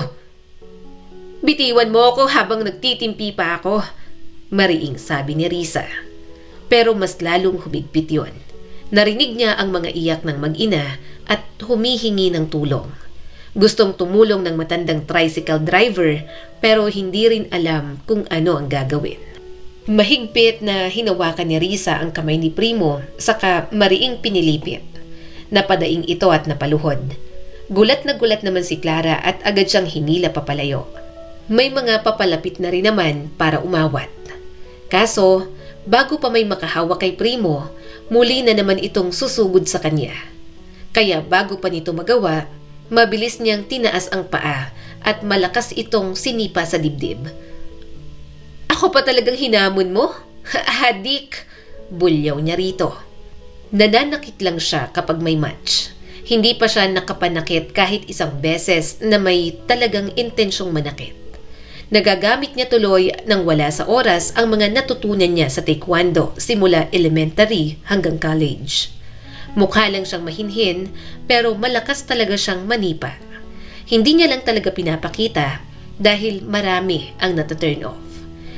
Bitiwan mo ako habang nagtitimpi pa ako, mariing sabi ni Risa. Pero mas lalong humigpit yon. Narinig niya ang mga iyak ng mag-ina at humihingi ng tulong. Gustong tumulong ng matandang tricycle driver pero hindi rin alam kung ano ang gagawin. Mahigpit na hinawakan ni Risa ang kamay ni Primo saka mariing pinilipit. Napadaing ito at napaluhod. Gulat naman si Clara at agad siyang hinila papalayo. May mga papalapit na rin naman para umawat. Kaso, bago pa may makahawak kay Primo, muli na naman itong susugod sa kanya. Kaya bago pa nito magawa, mabilis niyang tinaas ang paa at malakas itong sinipa sa dibdib. Ako pa talagang hinamon mo? Adik! Bulyaw niya rito. Nananakit lang siya kapag may match. Hindi pa siya nakapanakit kahit isang beses na may talagang intensyong manakit. Nagagamit niya tuloy nang wala sa oras ang mga natutunan niya sa taekwondo simula elementary hanggang college. Mukha lang siyang mahinhin pero malakas talaga siyang manipa. Hindi niya lang talaga pinapakita dahil marami ang nata-turn off.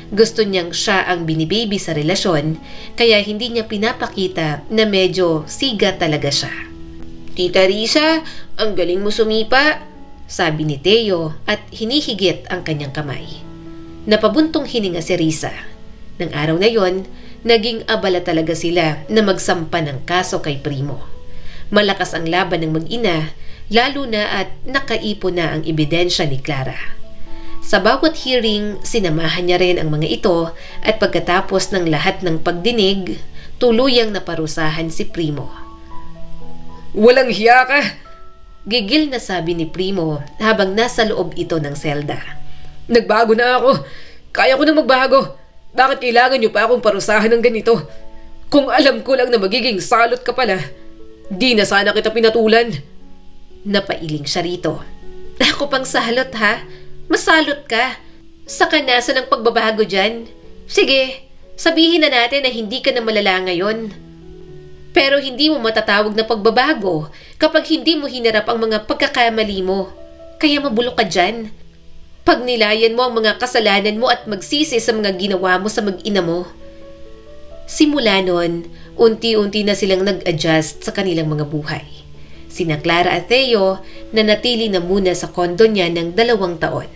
Gusto niyang siya ang binibaby sa relasyon kaya hindi niya pinapakita na medyo siga talaga siya. Tita Risa, ang galing mo sumipa. Sabi ni Teo at hinihigit ang kanyang kamay. Napabuntong hininga si Risa. Nang araw na yon, naging abala talaga sila na magsampa ng kaso kay Primo. Malakas ang laban ng mag-ina, lalo na at nakaipon na ang ebidensya ni Clara. Sa bawat hearing, sinamahan niya rin ang mga ito at pagkatapos ng lahat ng pagdinig, tuluyang naparusahan si Primo. Walang hiya ka! Gigil na sabi ni Primo habang nasa loob ito ng selda. Nagbago na ako. Kaya ko na magbago. Bakit kailangan niyo pa akong parusahan ng ganito? Kung alam ko lang na magiging salot ka pala, di na sana kita pinatulan. Napailing siya rito. Ako pang salot ha? Masalot ka. Saka nasa ng pagbabago dyan? Sige, sabihin na natin na hindi ka na malala ngayon. Pero hindi mo matatawag na pagbabago kapag hindi mo hinarap ang mga pagkakamali mo. Kaya mabulok ka dyan. Pag nilayan mo ang mga kasalanan mo at magsisi sa mga ginawa mo sa mag-ina mo. Simula noon, unti-unti na silang nag-adjust sa kanilang mga buhay. Sina Clara at Theo na natili na muna sa kondo niya ng 2 taon.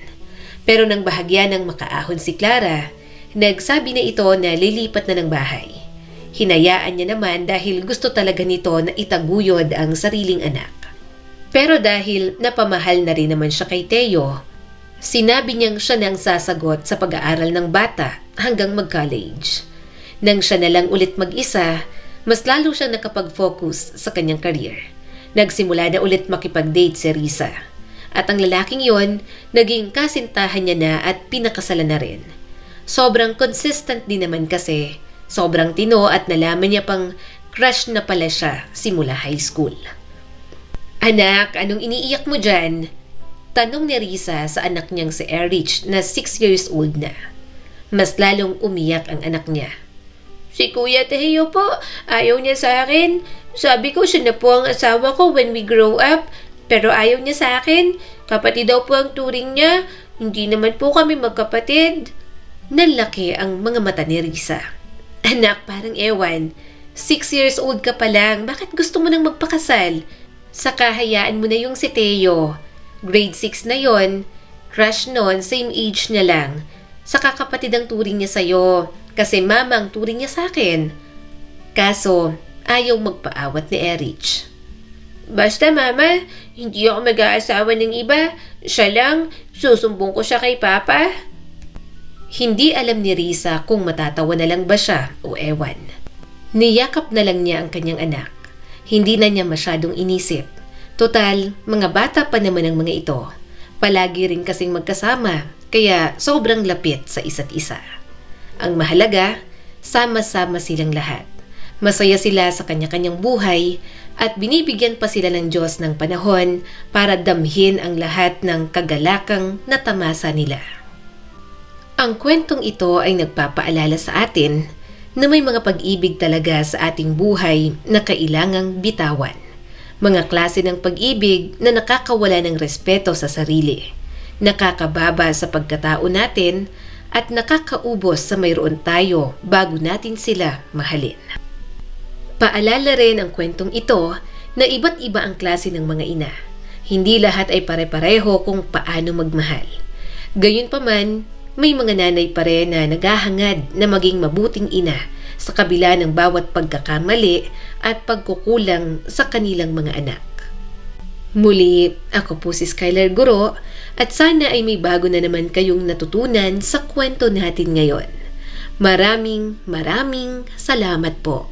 Pero nang bahagya ng makaahon si Clara, nagsabi na ito na lilipat na ng bahay. Hinayaan niya naman dahil gusto talaga nito na itaguyod ang sariling anak. Pero dahil napamahal na rin naman siya kay Theo, sinabi niyang siya nang sasagot sa pag-aaral ng bata hanggang mag-college. Nang siya na lang ulit mag-isa, mas lalo siyang nakapag-focus sa kanyang career. Nagsimula na ulit makipag-date si Risa. At ang lalaking yon, naging kasintahan niya na at pinakasalan na rin. Sobrang consistent din naman kasi, sobrang tino at nalaman niya pang crush na pala siya simula high school. Anak, anong iniiyak mo dyan? Tanong ni Risa sa anak niyang si Erich na 6 years old na. Mas lalong umiyak ang anak niya. Si Kuya Teo po, ayaw niya sa akin. Sabi ko siya na po ang asawa ko when we grow up. Pero ayaw niya sa akin. Kapatid daw po ang turing niya. Hindi naman po kami magkapatid. Nalaki ang mga mata ni Risa. Anak, parang ewan. 6 years old ka pa lang. Bakit gusto mo nang magpakasal? Saka hayaan mo na yung si Teo. Grade 6 na yon. Crush nun, same age niya lang. Saka kapatid ang turing niya sa'yo. Kasi mama ang turing niya sa akin. Kaso, ayaw magpaawat ni Erich. Basta mama, hindi ako mag-aasawa ng iba. Siya lang, susumbong ko siya kay Papa. Hindi alam ni Risa kung matatawa na lang ba siya o ewan. Niyakap na lang niya ang kanyang anak. Hindi na niya masyadong inisip. Total, mga bata pa naman ang mga ito. Palagi rin kasing magkasama, kaya sobrang lapit sa isa't isa. Ang mahalaga, sama-sama silang lahat. Masaya sila sa kanya-kanyang buhay at binibigyan pa sila ng Diyos ng panahon para damhin ang lahat ng kagalakang natamasa nila. Ang kwentong ito ay nagpapaalala sa atin na may mga pag-ibig talaga sa ating buhay na kailangang bitawan. Mga klase ng pag-ibig na nakakawala ng respeto sa sarili, nakakababa sa pagkatao natin, at nakakaubos sa mayroon tayo bago natin sila mahalin. Paalala rin ang kwentong ito na iba't iba ang klase ng mga ina. Hindi lahat ay pare-pareho kung paano magmahal. Gayunpaman, may mga nanay pa rin na naghahangad na maging mabuting ina sa kabila ng bawat pagkakamali at pagkukulang sa kanilang mga anak. Muli, ako po si Skylar Guro at sana ay may bago na naman kayong natutunan sa kwento natin ngayon. Maraming salamat po.